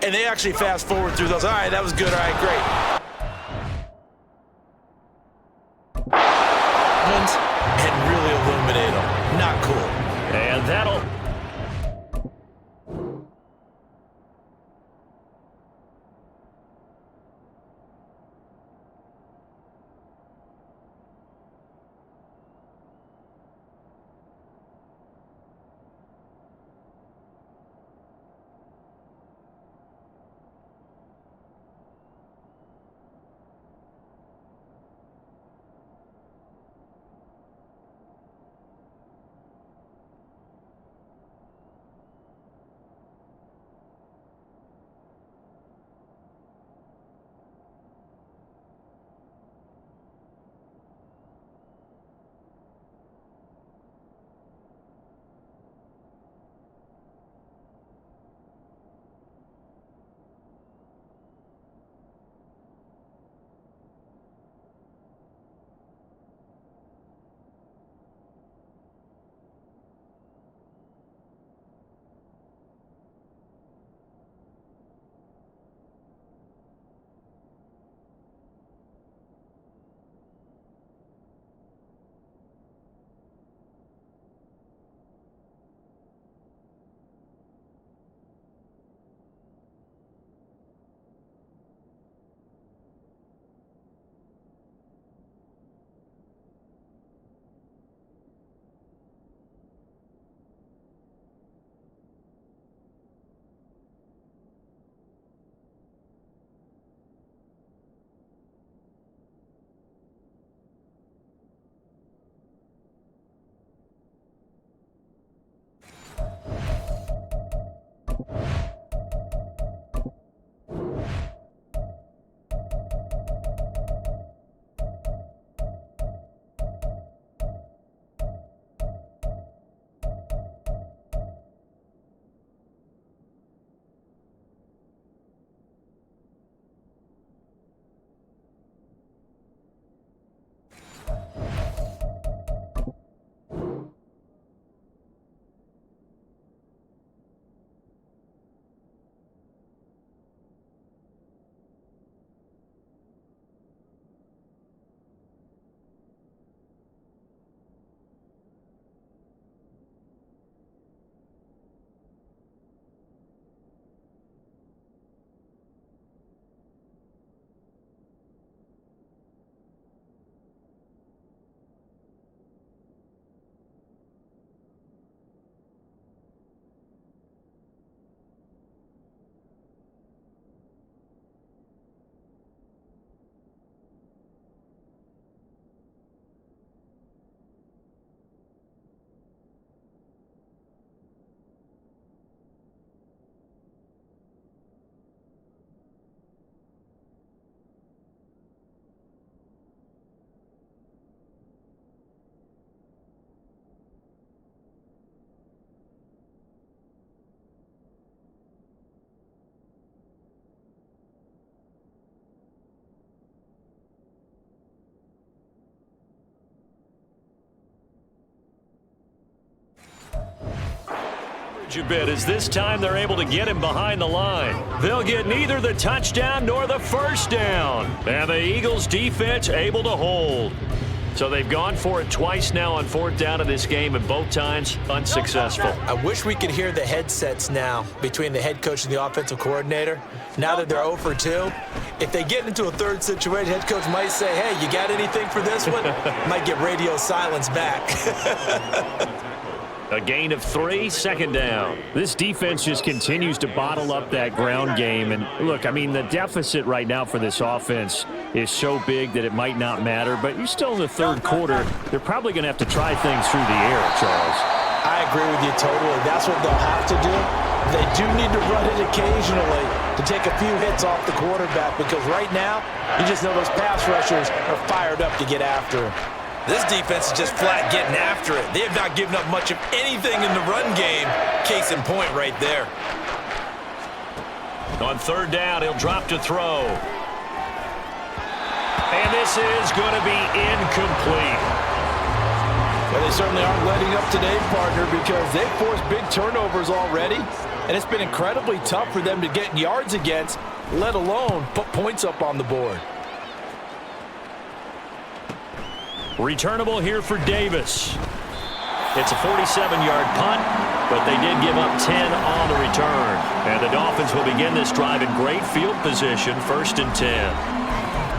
Speaker 3: and they actually fast forward through those. All right, that was good. All right, great. And really illuminate them. Not cool.
Speaker 2: And that'll... A bit as this time they're able to get him behind the line. They'll get neither the touchdown nor the first down. And the Eagles defense able to hold. So they've gone for it twice now on fourth down in this game, and both times unsuccessful.
Speaker 3: I wish we could hear the headsets now between the head coach and the offensive coordinator. Now that they're 0 for 2, if they get into a third situation, head coach might say, hey, you got anything for this one? Might get radio silence back.
Speaker 2: A gain of 3, second down.
Speaker 6: This defense just continues to bottle up that ground game. And look, I mean, the deficit right now for this offense is so big that it might not matter. But you're still in the third quarter. They're probably going to have to try things through the air, Charles.
Speaker 3: I agree with you totally. That's what they'll have to do. They do need to run it occasionally to take a few hits off the quarterback, because right now, you just know those pass rushers are fired up to get after him.
Speaker 5: This defense is just flat getting after it. They have not given up much of anything in the run game. Case in point right there.
Speaker 2: On third down, he'll drop to throw. And this is going to be incomplete.
Speaker 5: Well, they certainly aren't letting up today, partner, because they've forced big turnovers already, and it's been incredibly tough for them to get yards against, let alone put points up on the board.
Speaker 2: Returnable here for Davis. It's a 47-yard punt, but they did give up 10 on the return. And the Dolphins will begin this drive in great field position, 1st and 10.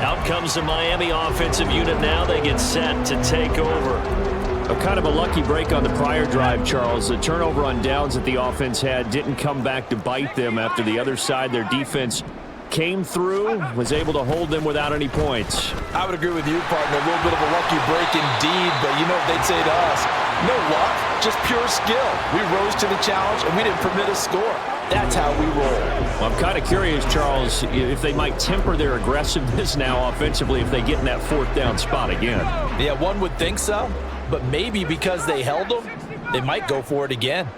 Speaker 2: Out comes the Miami offensive unit now. They get set to take over.
Speaker 6: A kind of a lucky break on the prior drive, Charles. The turnover on downs that the offense had didn't come back to bite them after the other side. Their defense came through, was able to hold them without any points.
Speaker 5: I would agree with you, partner. A little bit of a lucky break indeed, but you know what they'd say to us? No luck, just pure skill. We rose to the challenge, and we didn't permit a score. That's how we roll.
Speaker 6: Well, I'm kind of curious, Charles, if they might temper their aggressiveness now offensively if they get in that fourth down spot again.
Speaker 5: Yeah, one would think so, but maybe because they held them, they might go for it again.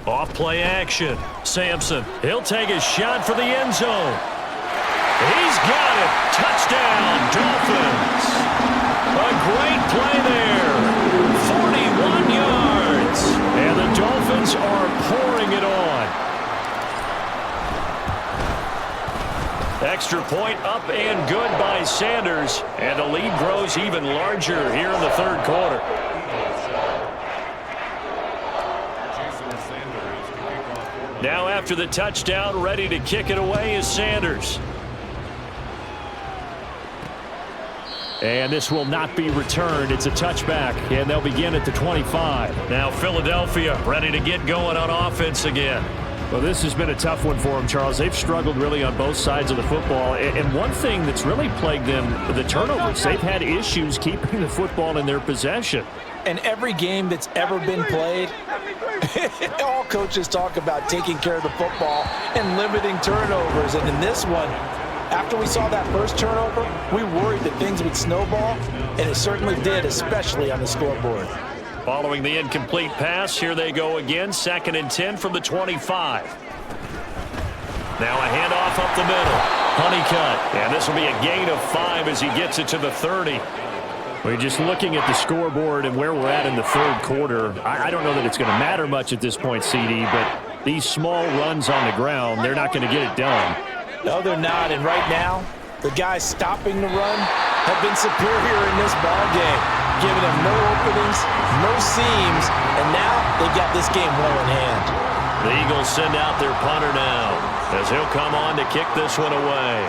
Speaker 2: Off play action. Sampson, he'll take a shot for the end zone. He's got it. Touchdown, Dolphins. A great play there. 41 yards. And the Dolphins are pouring it on. Extra point up and good by Sanders. And the lead grows even larger here in the third quarter. Now after the touchdown, ready to kick it away is Sanders.
Speaker 6: And this will not be returned. It's a touchback, and they'll begin at the 25.
Speaker 2: Now Philadelphia ready to get going on offense again.
Speaker 6: Well, this has been a tough one for them, Charles. They've struggled really on both sides of the football. And one thing that's really plagued them, the turnovers. They've had issues keeping the football in their possession.
Speaker 3: And every game that's ever been played, all coaches talk about taking care of the football and limiting turnovers. And in this one, after we saw that first turnover, we worried that things would snowball, and it certainly did, especially on the scoreboard.
Speaker 2: Following the incomplete pass, here they go again, 2nd and 10 from the 25. Now a handoff up the middle. Honeycutt, and this will be a gain of 5 as he gets it to the 30.
Speaker 6: We're just looking at the scoreboard and where we're at in the third quarter. I don't know that it's going to matter much at this point, CD, but these small runs on the ground, they're not going to get it done.
Speaker 3: No, they're not. And right now, the guys stopping the run have been superior in this ball game, giving them no openings, no seams, and now they've got this game well in hand.
Speaker 2: The Eagles send out their punter now as he'll come on to kick this one away.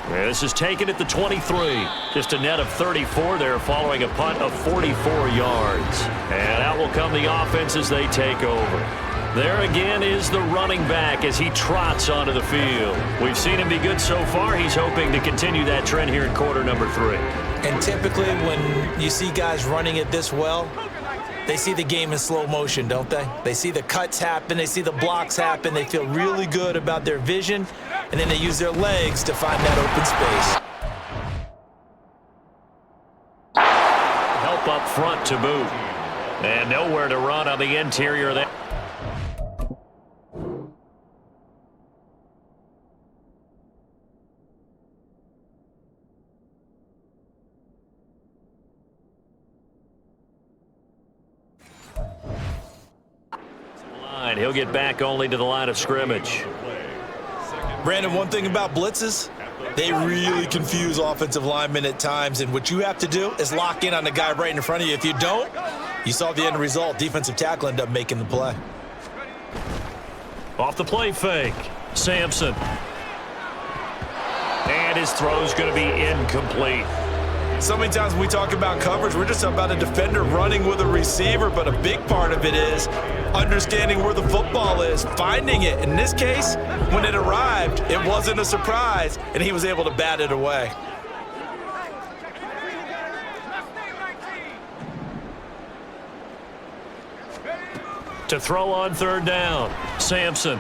Speaker 2: This is taken at the 23. Just a net of 34 there following a punt of 44 yards. And out will come the offense as they take over. There again is the running back as he trots onto the field. We've seen him be good so far. He's hoping to continue that trend here in quarter number 3.
Speaker 3: And typically when you see guys running it this well, they see the game in slow motion, don't they? They see the cuts happen, they see the blocks happen, they feel really good about their vision, and then they use their legs to find that open space.
Speaker 2: Help up front to boot. And nowhere to run on the interior there. he'll get back only to the line of scrimmage.
Speaker 3: Brandon, one thing about blitzes, they really confuse offensive linemen at times, and what you have to do is lock in on the guy right in front of you. If you don't, you saw the end result. Defensive tackle ended up making the play.
Speaker 2: Off the play fake, Sampson. And his throw's going to be incomplete.
Speaker 5: So many times when we talk about coverage, we're just about a defender running with a receiver, but a big part of it is understanding where the football is, finding it. In this case, when it arrived, it wasn't a surprise, and he was able to bat it away.
Speaker 2: To throw on third down, Sampson.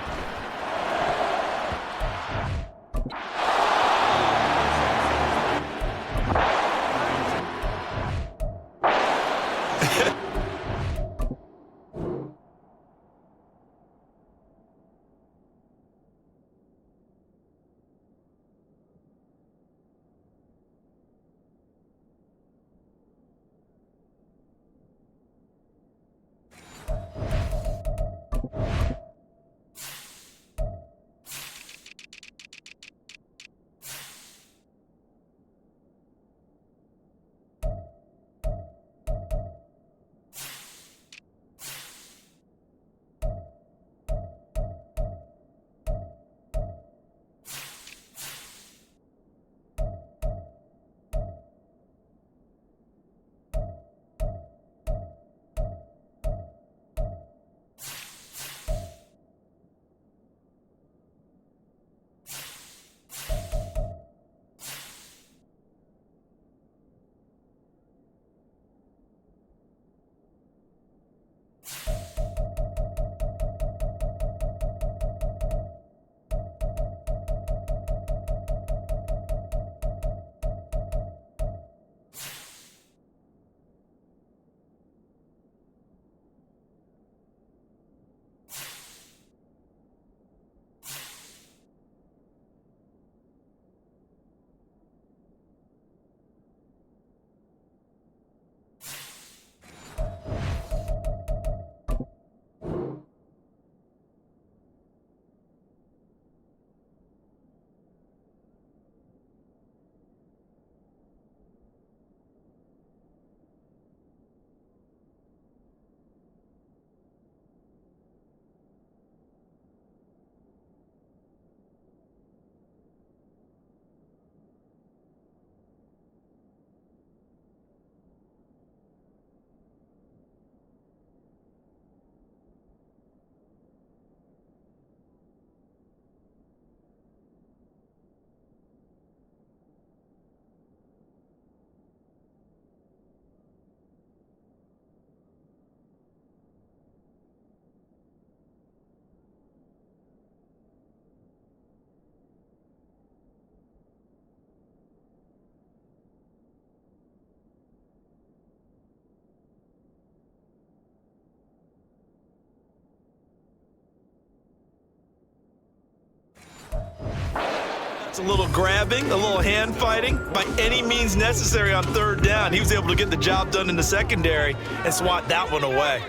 Speaker 5: It's a little grabbing, a little hand fighting, by any means necessary on third down. He was able to get the job done in the secondary and swat that one away.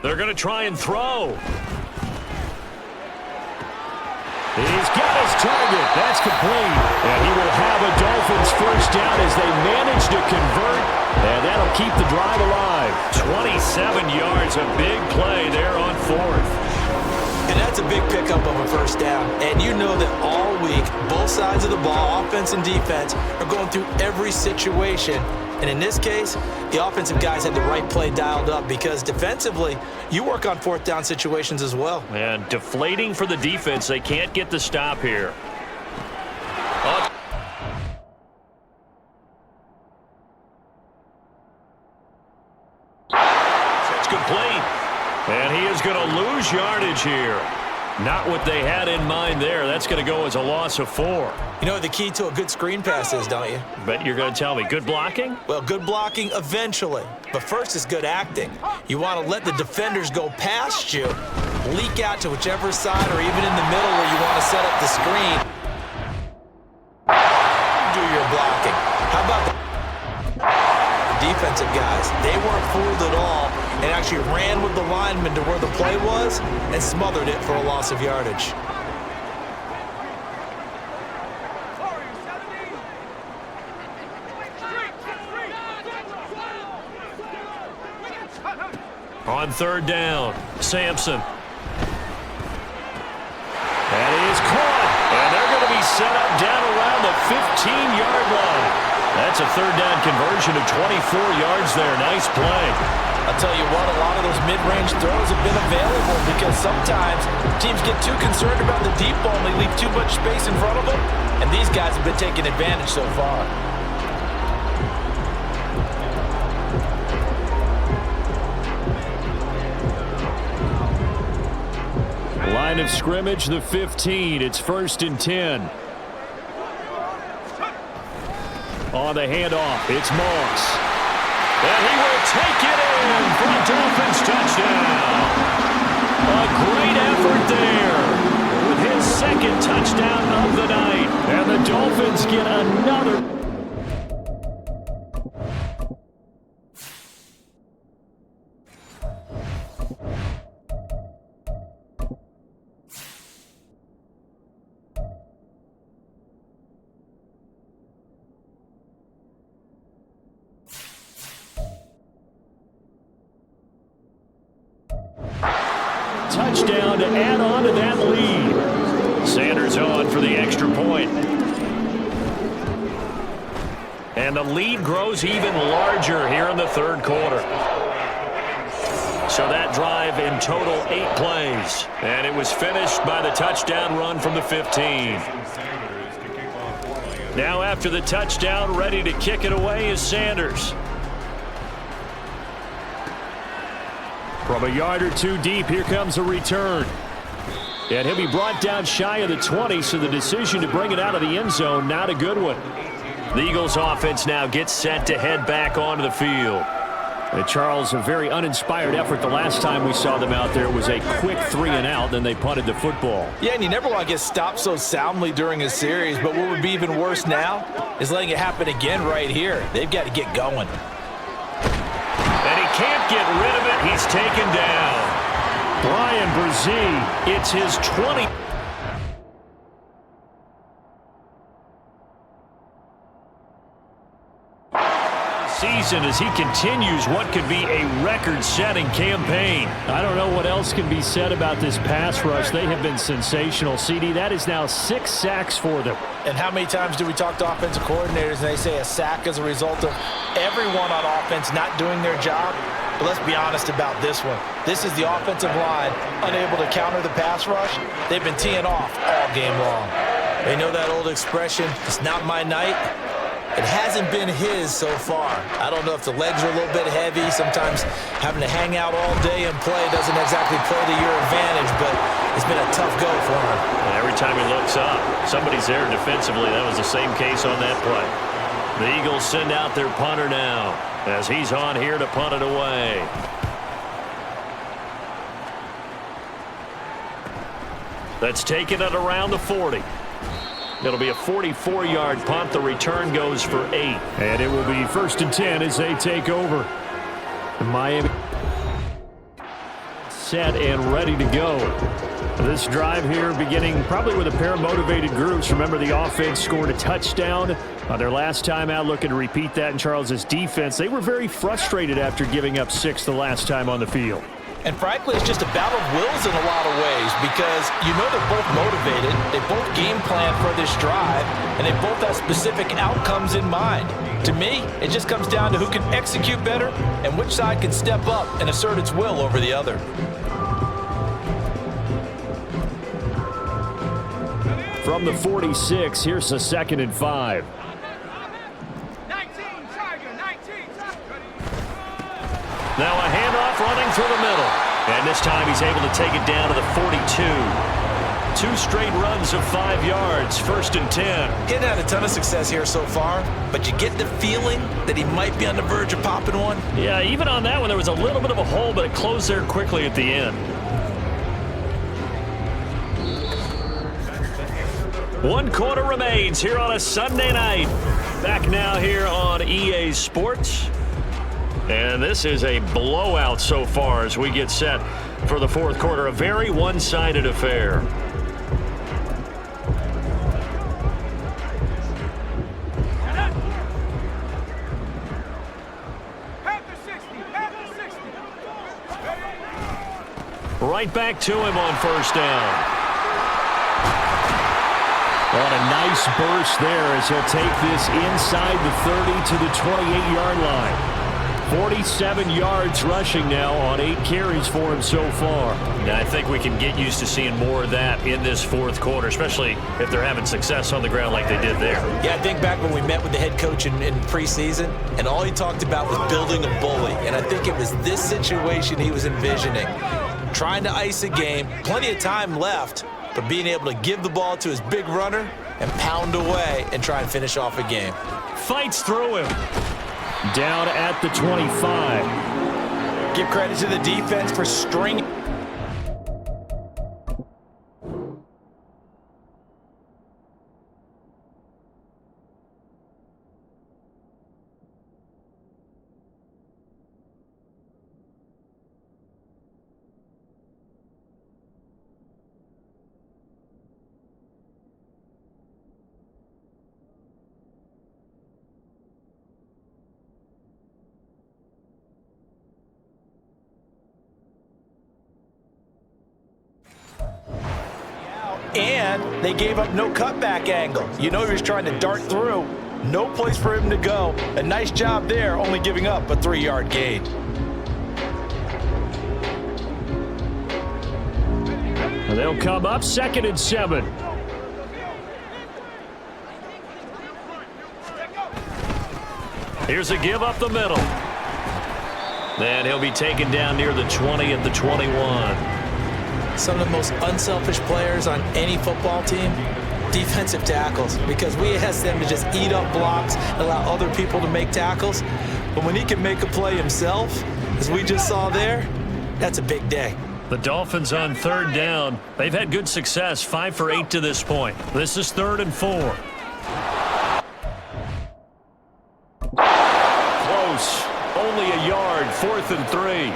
Speaker 2: They're going to try and throw. He's got his target. That's complete. And he will have a Dolphins first down as they manage to convert. And that'll keep the drive alive. 27 yards, a big play there on fourth.
Speaker 3: And that's a big pickup of a first down. And you know that all week, both sides of the ball, offense and defense, are going through every situation. And in this case, the offensive guys had the right play dialed up because defensively, you work on fourth down situations as well.
Speaker 2: And deflating for the defense. They can't get the stop here. It's complete. And he is going to lose yardage here. Not what they had in mind there. That's going to go as a loss of 4.
Speaker 3: You know what the key to a good screen pass is, don't you?
Speaker 2: Bet you're going to tell me. Good blocking?
Speaker 3: Well, good blocking eventually. But first is good acting. You want to let the defenders go past you, leak out to whichever side or even in the middle where you want to set up the screen. Do your blocking. How about that? defensive guys. They weren't fooled at all and actually ran with the lineman to where the play was and smothered it for a loss of yardage.
Speaker 2: On third down, Sampson. That is caught, and they're going to be set up down around the 15-yard line. That's a third down conversion of 24 yards there. Nice play.
Speaker 3: I'll tell you what, a lot of those mid-range throws have been available because sometimes teams get too concerned about the deep ball and they leave too much space in front of them, and these guys have been taking advantage so far.
Speaker 2: Line of scrimmage, the 15. It's 1st and 10. On the handoff, it's Moss. And he will take it in for a Dolphins touchdown. A great effort there with his second touchdown of the night. And the Dolphins get another. Touchdown to add on to that lead. Sanders on for the extra point. And the lead grows even larger here in the third quarter. So that drive in total 8 plays. And it was finished by the touchdown run from the 15. Now after the touchdown, ready to kick it away is Sanders. From a yard or two deep, here comes a return. And he'll be brought down shy of the 20, so the decision to bring it out of the end zone, not a good one. The Eagles offense now gets set to head back onto the field. And Charles, a very uninspired effort the last time we saw them out there. It was a quick 3-and-out, then they punted the football.
Speaker 3: Yeah, and you never want to get stopped so soundly during a series, but what would be even worse now is letting it happen again right here. They've got to get going.
Speaker 2: And he can't get rid of it. He's taken down. Brian Brzee, it's his 20th. Season as he continues what could be a record-setting campaign.
Speaker 6: I don't know what else can be said about this pass rush. They have been sensational, CD. That is now 6 sacks for them.
Speaker 3: And how many times do we talk to offensive coordinators and they say a sack as a result of everyone on offense not doing their job? But let's be honest about this one. This is the offensive line unable to counter the pass rush. They've been teeing off all game long. They know that old expression, it's not my night. It hasn't been his so far. I don't know if the legs are a little bit heavy. Sometimes having to hang out all day and play doesn't exactly play to your advantage, but it's been a tough go for him.
Speaker 2: And every time he looks up, somebody's there defensively. That was the same case on that play. The Eagles send out their punter now as he's on here to punt it away. That's taken it around the 40. It'll be a 44-yard punt. The return goes for 8.
Speaker 6: And it will be 1st and 10 as they take over. Miami set and ready to go. This drive here beginning probably with a pair of motivated groups. Remember, the offense scored a touchdown on their last time out. Looking to repeat that in Charles's defense. They were very frustrated after giving up 6 the last time on the field.
Speaker 3: And frankly, it's just a battle of wills in a lot of ways because you know they're both motivated, they both game plan for this drive, and they both have specific outcomes in mind. To me, it just comes down to who can execute better and which side can step up and assert its will over the other.
Speaker 6: From the 46, here's a 2nd and 5.
Speaker 2: Now a handoff running through the middle. And this time he's able to take it down to the 42. 2 straight runs of 5 yards. 1st and 10.
Speaker 3: He hasn't had a ton of success here so far, but you get the feeling that he might be on the verge of popping one.
Speaker 2: Yeah, even on that one, there was a little bit of a hole, but it closed there quickly at the end. 1 quarter remains here on a Sunday night. Back now here on EA Sports. And this is a blowout so far as we get set for the fourth quarter. A very one-sided affair. Right back to him on first down.
Speaker 6: On a nice burst there as he'll take this inside the 30 to the 28-yard line. 47 yards rushing now on 8 carries for him so far.
Speaker 2: Now, I think we can get used to seeing more of that in this fourth quarter, especially if they're having success on the ground like they did there.
Speaker 3: Yeah, I think back when we met with the head coach in preseason, and all he talked about was building a bully. And I think it was this situation he was envisioning. Trying to ice a game, plenty of time left, but being able to give the ball to his big runner and pound away and try and finish off a game.
Speaker 2: Fights through him.
Speaker 6: Down at the 25.
Speaker 3: Give credit to the defense for stringing. And they gave up no cutback angle. You know he was trying to dart through. No place for him to go. A nice job there, only giving up a 3-yard gain.
Speaker 6: They'll come up 2nd and 7.
Speaker 2: Here's a give up the middle. Then he'll be taken down near the 20 at the 21.
Speaker 3: Some of the most unselfish players on any football team, defensive tackles, because we ask them to just eat up blocks, allow other people to make tackles. But when he can make a play himself, as we just saw there, that's a big day.
Speaker 2: The Dolphins on 3rd down. They've had good success, 5 for 8 to this point. This is 3rd and 4.
Speaker 6: Close. Only a yard. 4th and 3.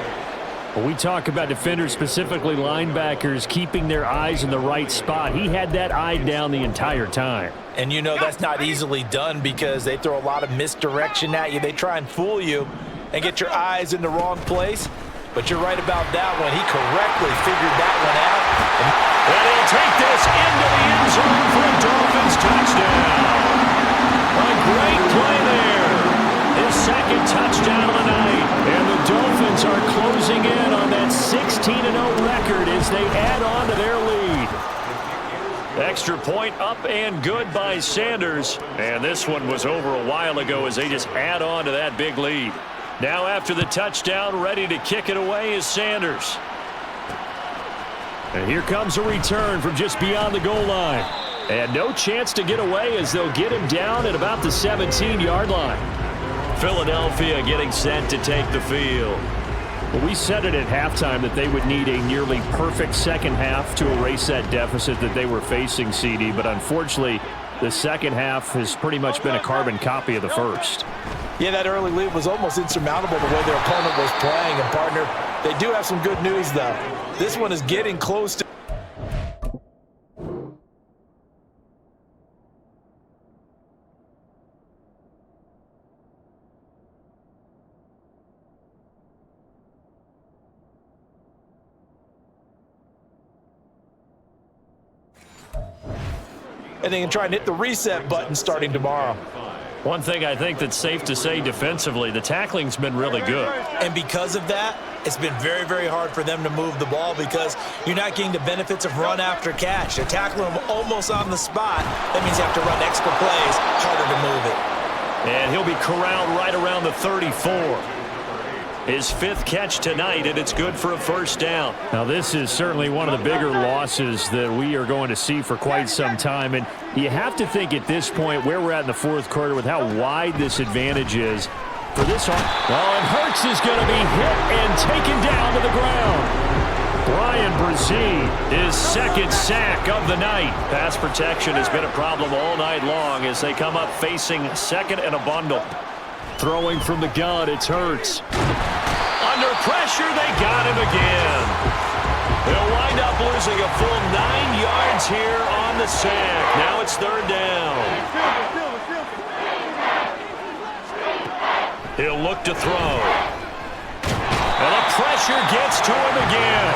Speaker 6: When we talk about defenders, specifically linebackers, keeping their eyes in the right spot, he had that eye down the entire time.
Speaker 3: And you know that's not easily done because they throw a lot of misdirection at you. They try and fool you and get your eyes in the wrong place. But you're right about that one. He correctly figured that one out.
Speaker 2: And he'll take this into the end zone for a Dolphins touchdown. A great play there. His 2nd touchdown of the night. And the Dolphins are closing in on that 16-0 record as they add on to their lead. Extra point up and good by Sanders. And this one was over a while ago as they just add on to that big lead. Now after the touchdown, ready to kick it away is Sanders.
Speaker 6: And here comes a return from just beyond the goal line. And no chance to get away as they'll get him down at about the 17-yard line.
Speaker 2: Philadelphia getting set to take the field.
Speaker 6: Well, we said it at halftime that they would need a nearly perfect second half to erase that deficit that they were facing, CD. But unfortunately, the second half has pretty much been a carbon copy of the first.
Speaker 3: Yeah, that early lead was almost insurmountable the way their opponent was playing. And, partner, they do have some good news, though. This one is getting close to... and they can try and hit the reset button starting tomorrow.
Speaker 2: One thing I think that's safe to say defensively, the tackling's been really good.
Speaker 3: And because of that, it's been very, very hard for them to move the ball because you're not getting the benefits of run after catch. They're tackling them almost on the spot. That means you have to run extra plays, harder to move it.
Speaker 2: And he'll be corralled right around the 34. His 5th catch tonight, and it's good for a first down.
Speaker 6: Now, this is certainly one of the bigger losses that we are going to see for quite some time. And you have to think at this point where we're at in the fourth quarter with how wide this advantage is. For this one, and Hurts is going to be hit and taken down to the ground. Brian Brzee, his 2nd sack of the night. Pass protection has been a problem all night long as they come up facing 2nd and a bundle.
Speaker 2: Throwing from the gun, it's Hurts. Under pressure, they got him again. They'll wind up losing a full 9 yards here on the sack. Now it's third down. He'll look to throw. And the pressure gets to him again.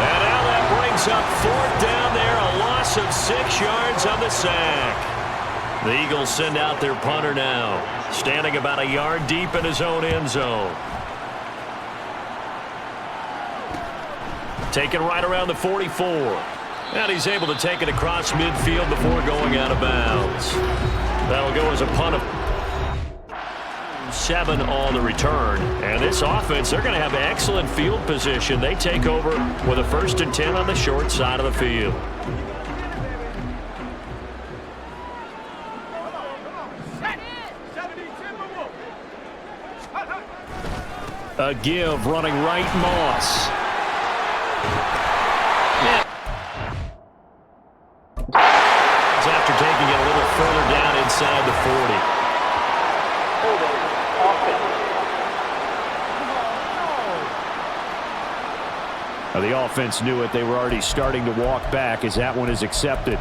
Speaker 2: And now that brings up fourth down there, a loss of 6 yards on the sack. The Eagles send out their punter now, standing about a yard deep in his own end zone. Taken right around the 44. And he's able to take it across midfield before going out of bounds. That'll go as a punt of 7 on the return. And this offense, they're going to have excellent field position. They take over with a 1st and 10 on the short side of the field. A give running right, Moss. After taking it a little further down inside the 40. Now the offense knew it. They were already starting to walk back as that one is accepted.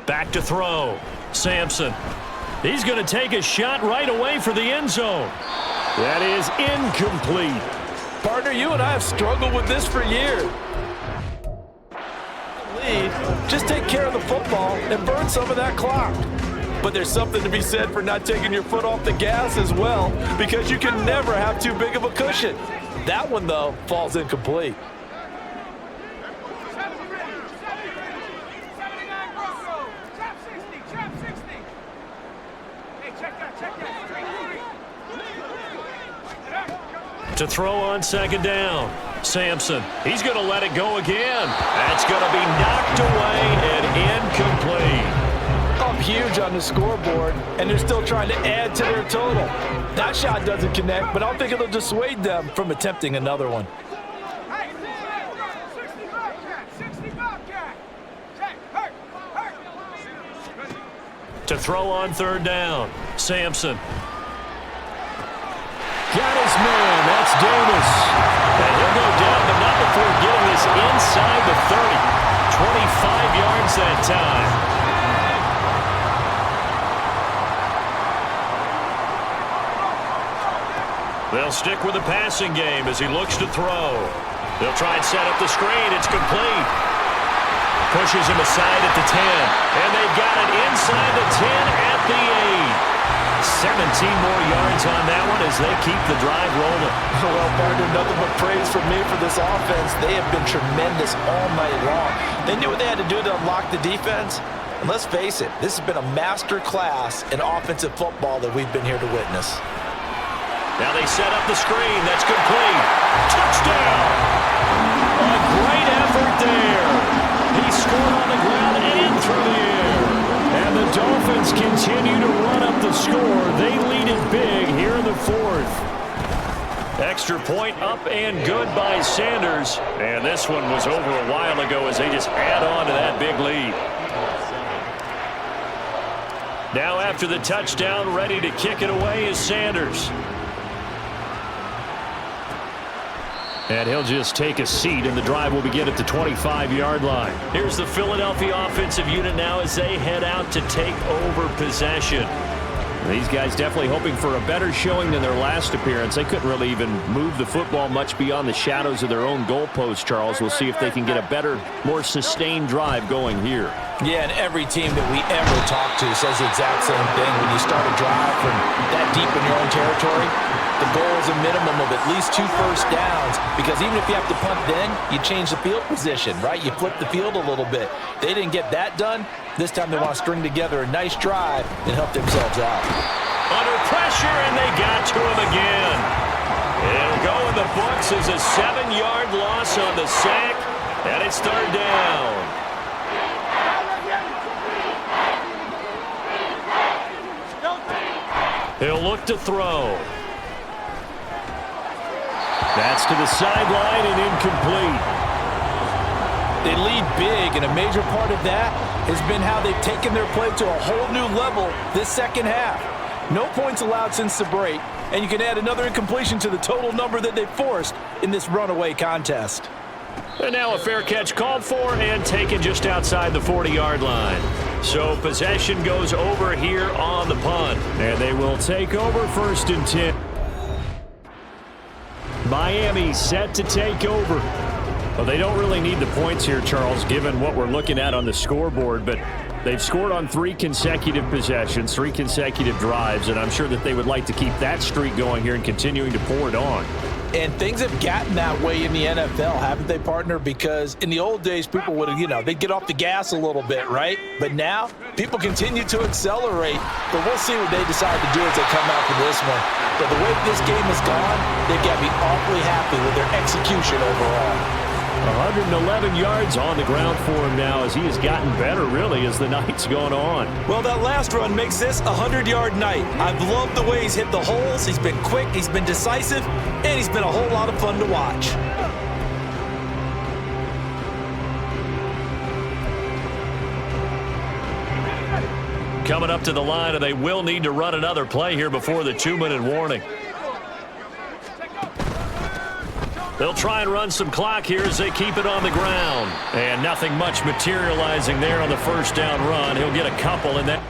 Speaker 2: Back to throw. Sampson. He's going to take a shot right away for the end zone. That is incomplete.
Speaker 5: Partner, you and I have struggled with this for years. Just take care of the football and burn some of that clock. But there's something to be said for not taking your foot off the gas as well, because you can never have too big of a cushion. That one, though, falls incomplete.
Speaker 2: To throw on second down. Sampson. He's going to let it go again. That's going to be knocked away and incomplete.
Speaker 5: Up huge on the scoreboard, and they're still trying to add to their total. That shot doesn't connect, but I don't think it'll dissuade them from attempting another one.
Speaker 2: To throw on third down. Sampson. Got his man. That's Davis. And he'll go down, but not before getting this inside the 30. 25 yards that time. They'll stick with the passing game as he looks to throw. They'll try and set up the screen. It's complete. Pushes him aside at the 10. And they've got it inside the 10 at the 8. 17 more yards on that one as they keep the drive rolling.
Speaker 5: Well, partner, nothing but praise from me for this offense. They have been tremendous all night long. They knew what they had to do to unlock the defense. And let's face it, this has been a master class in offensive football that we've been here to witness.
Speaker 2: Now they set up the screen. That's complete. Touchdown! A great effort there. He scored on the ground and through the air. And the Dolphins continue to run up the score. They lead it big here in the fourth. Extra point up and good by Sanders. And this one was over a while ago as they just add on to that big lead. Now after the touchdown, ready to kick it away is Sanders. And he'll just take a seat, and the drive will begin at the 25-yard line. Here's the Philadelphia offensive unit now as they head out to take over possession. These guys definitely hoping for a better showing than their last appearance. They couldn't really even move the football much beyond the shadows of their own goalpost, Charles. We'll see if they can get a better, more sustained drive going here.
Speaker 5: Yeah, and every team that we ever talk to says the exact same thing. When you start a drive from that deep in your own territory, the goal is a minimum of at least 2 first downs, because even if you have to punt then, you change the field position, right? You flip the field a little bit. They didn't get that done. This time they want to string together a nice drive and help themselves out.
Speaker 2: Under pressure, and they got to him again. It'll go in the books as a 7-yard loss on the sack, and it's third down. He'll look to throw. That's to the sideline and incomplete.
Speaker 5: They lead big, and a major part of that has been how they've taken their play to a whole new level this second half. No points allowed since the break, and you can add another incompletion to the total number that they forced in this runaway contest.
Speaker 2: And now a fair catch called for and taken just outside the 40-yard line. So possession goes over here on the punt. And they will take over 1st and 10. Miami set to take over. Well, they don't really need the points here, Charles, given what we're looking at on the scoreboard, but they've scored on 3 consecutive possessions, 3 consecutive drives, and I'm sure that they would like to keep that streak going here and continuing to pour it on.
Speaker 5: And things have gotten that way in the NFL, haven't they, partner? Because in the old days, people would have, they'd get off the gas a little bit, right? But now, people continue to accelerate. But we'll see what they decide to do as they come out for this one. But the way this game has gone, they've got to be awfully happy with their execution overall.
Speaker 2: 111 yards on the ground for him now as he has gotten better, really, as the night's gone on.
Speaker 3: Well, that last run makes this a 100-yard night. I've loved the way he's hit the holes. He's been quick, he's been decisive, and he's been a whole lot of fun to watch.
Speaker 2: Coming up to the line, and they will need to run another play here before the 2-minute warning. They'll try and run some clock here as they keep it on the ground. And nothing much materializing there on the 1st down run. He'll get a couple, and then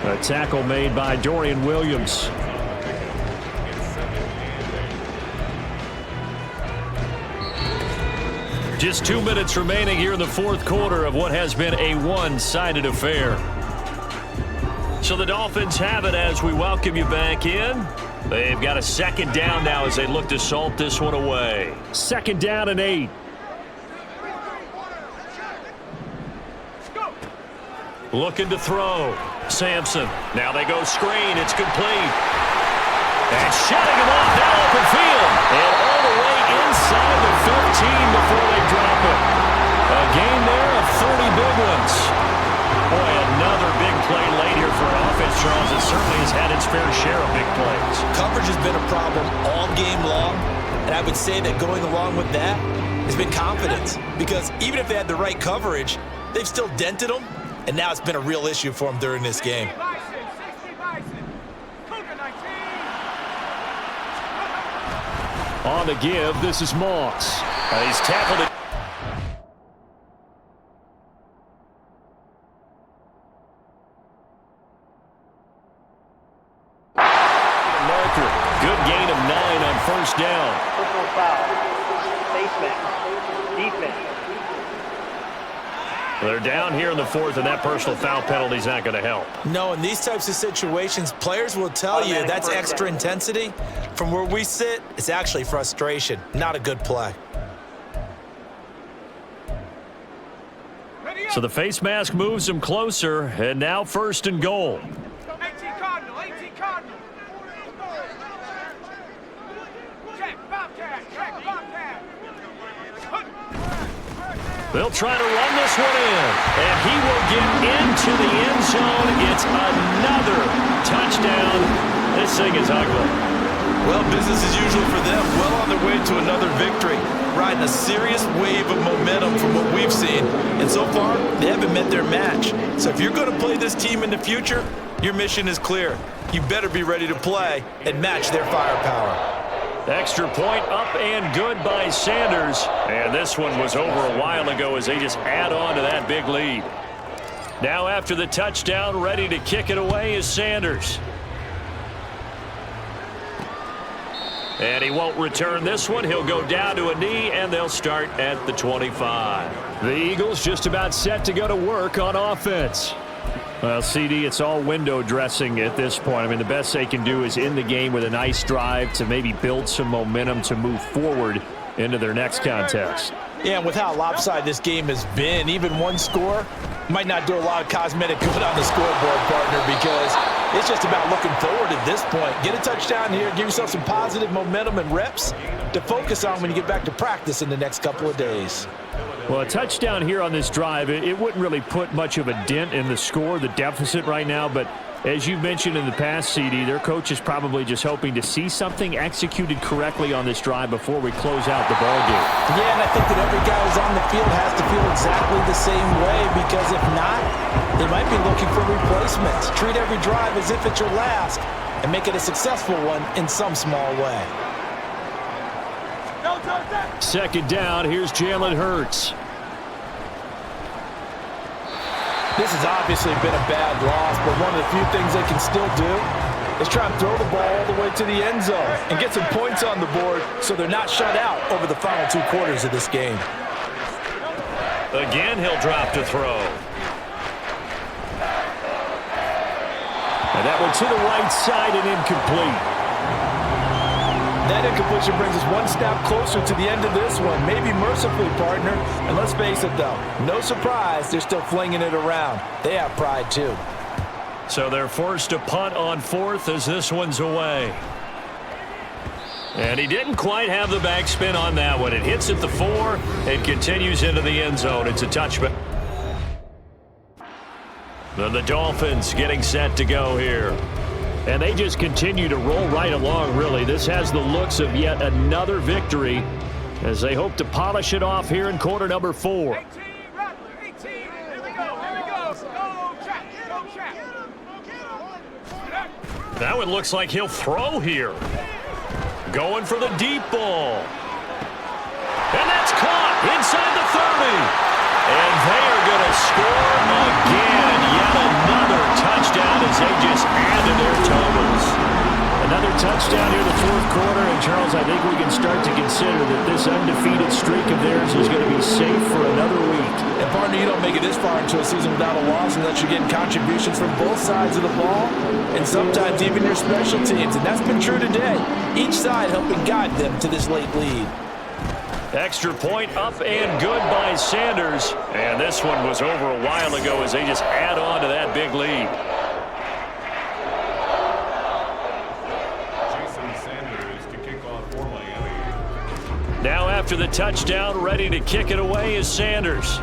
Speaker 6: A tackle made by Dorian Williams. Just 2 minutes remaining here in the fourth quarter of what has been a one-sided affair. So the Dolphins have it as we welcome you back in. They've got a second down now as they look to salt this one away. 2nd down and 8. Looking to throw. Sampson. Now they go screen. It's complete. And shutting him off down open field. And all the way inside the 15 before they drop it. A gain there of 30 big ones. Boy, another big play late here for offense, Charles. It certainly has had its fair share of big plays.
Speaker 3: Coverage has been a problem all game long, and I would say that going along with that has been confidence. Because even if they had the right coverage, they've still dented them, and now it's been a real issue for them during this game.
Speaker 6: On the give, this is Moss.
Speaker 2: He's tackled it.
Speaker 6: Marker. Good gain of 9 on first down.
Speaker 4: Personal foul. Face mask. Defense.
Speaker 2: They're down here in the fourth, and that personal foul penalty is not going to help.
Speaker 3: No, in these types of situations, players will tell you that's extra intensity. From where we sit, it's actually frustration, not a good play.
Speaker 6: So the face mask moves him closer, and now 1st and goal.
Speaker 4: 18 Cardinal, 18 Cardinal. Check, Bobcat.
Speaker 6: They'll try to run this one in, and he will get into the end zone. It's another touchdown. This thing is ugly.
Speaker 5: Well, business as usual for them. Well on their way to another victory. Riding a serious wave of momentum from what we've seen. And so far, they haven't met their match. So if you're going to play this team in the future, your mission is clear. You better be ready to play and match their firepower.
Speaker 2: Extra point up and good by Sanders. And this one was over a while ago as they just add on to that big lead.
Speaker 6: Now after the touchdown, ready to kick it away is Sanders. And he won't return this one. He'll go down to a knee, and they'll start at the 25. The Eagles just about set to go to work on offense. Well, CD, it's all window dressing at this point. I mean, the best they can do is end the game with a nice drive to maybe build some momentum to move forward into their next contest.
Speaker 3: Yeah, and with how lopsided this game has been, even one score might not do a lot of cosmetic good on the scoreboard, partner, because it's just about looking forward at this point. Get a touchdown here, give yourself some positive momentum and reps to focus on when you get back to practice in the next couple of days.
Speaker 6: Well, a touchdown here on this drive, it wouldn't really put much of a dent in the score, the deficit right now, but as you mentioned in the past, CD, their coach is probably just hoping to see something executed correctly on this drive before we close out the ballgame.
Speaker 3: Yeah, and I think that every guy who's on the field has to feel exactly the same way, because if not, they might be looking for replacements. Treat every drive as if it's your last and make it a successful one in some small way.
Speaker 6: 2nd down, here's Jalen Hurts.
Speaker 3: This has obviously been a bad loss, but one of the few things they can still do is try and throw the ball all the way to the end zone and get some points on the board so they're not shut out over the final 2 quarters of this game.
Speaker 2: Again, he'll drop to throw.
Speaker 6: And that one to the right side and incomplete.
Speaker 3: That incompletion brings us one step closer to the end of this one. Maybe mercifully, partner. And let's face it, though, no surprise, they're still flinging it around. They have pride, too.
Speaker 6: So they're forced to punt on 4th as this one's away.
Speaker 2: And he didn't quite have the backspin on that one. It hits at the 4 and continues into the end zone. It's a touchback. Then the Dolphins getting set to go here.
Speaker 6: And they just continue to roll right along, really. This has the looks of yet another victory as they hope to polish it off here in quarter number 4.
Speaker 4: 18, Rattler, 18. Here we go. Go, Jack.
Speaker 2: That one looks like he'll throw here. Going for the deep ball. And that's caught inside the 30. And they are going to score again. Yet another touchdown as they
Speaker 6: touchdown here in the fourth quarter. And, Charles, I think we can start to consider that this undefeated streak of theirs is going to be safe for another week.
Speaker 5: And, partner, you don't make it this far into a season without a loss unless you're getting contributions from both sides of the ball and sometimes even your special teams. And that's been true today. Each side helping guide them to this late lead.
Speaker 2: Extra point up and good by Sanders. And this one was over a while ago as they just add on to that big lead. Now after the touchdown, ready to kick it away is Sanders.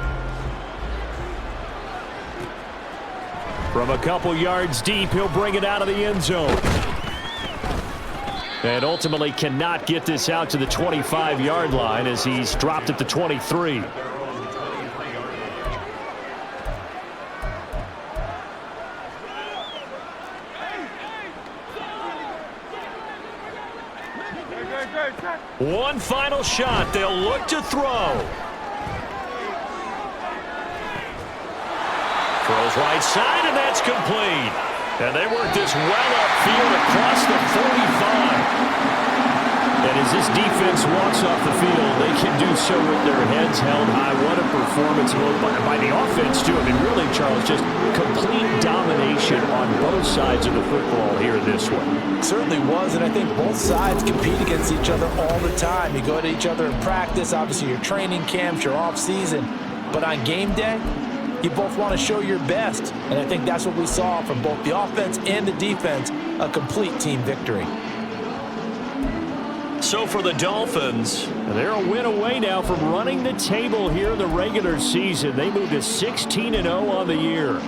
Speaker 2: From a couple yards deep, he'll bring it out of the end zone. And ultimately cannot get this out to the 25-yard line as he's dropped at the 23. One final shot. They'll look to throw. Throws right side, and that's complete. And they work this well upfield across the 45. And as this defense walks off the field, they can do so with their heads held high. What a performance by the offense, too. I mean, really, Charles, just complete domination on both sides of the football here in this one.
Speaker 5: It certainly was, and I think both sides compete against each other all the time. You go at each other in practice, obviously your training camps, your off-season. But on game day, you both want to show your best. And I think that's what we saw from both the offense and the defense, a complete team victory.
Speaker 2: So for the Dolphins,
Speaker 6: they're a win away now from running the table here in the regular season. They moved to 16-0 on the year.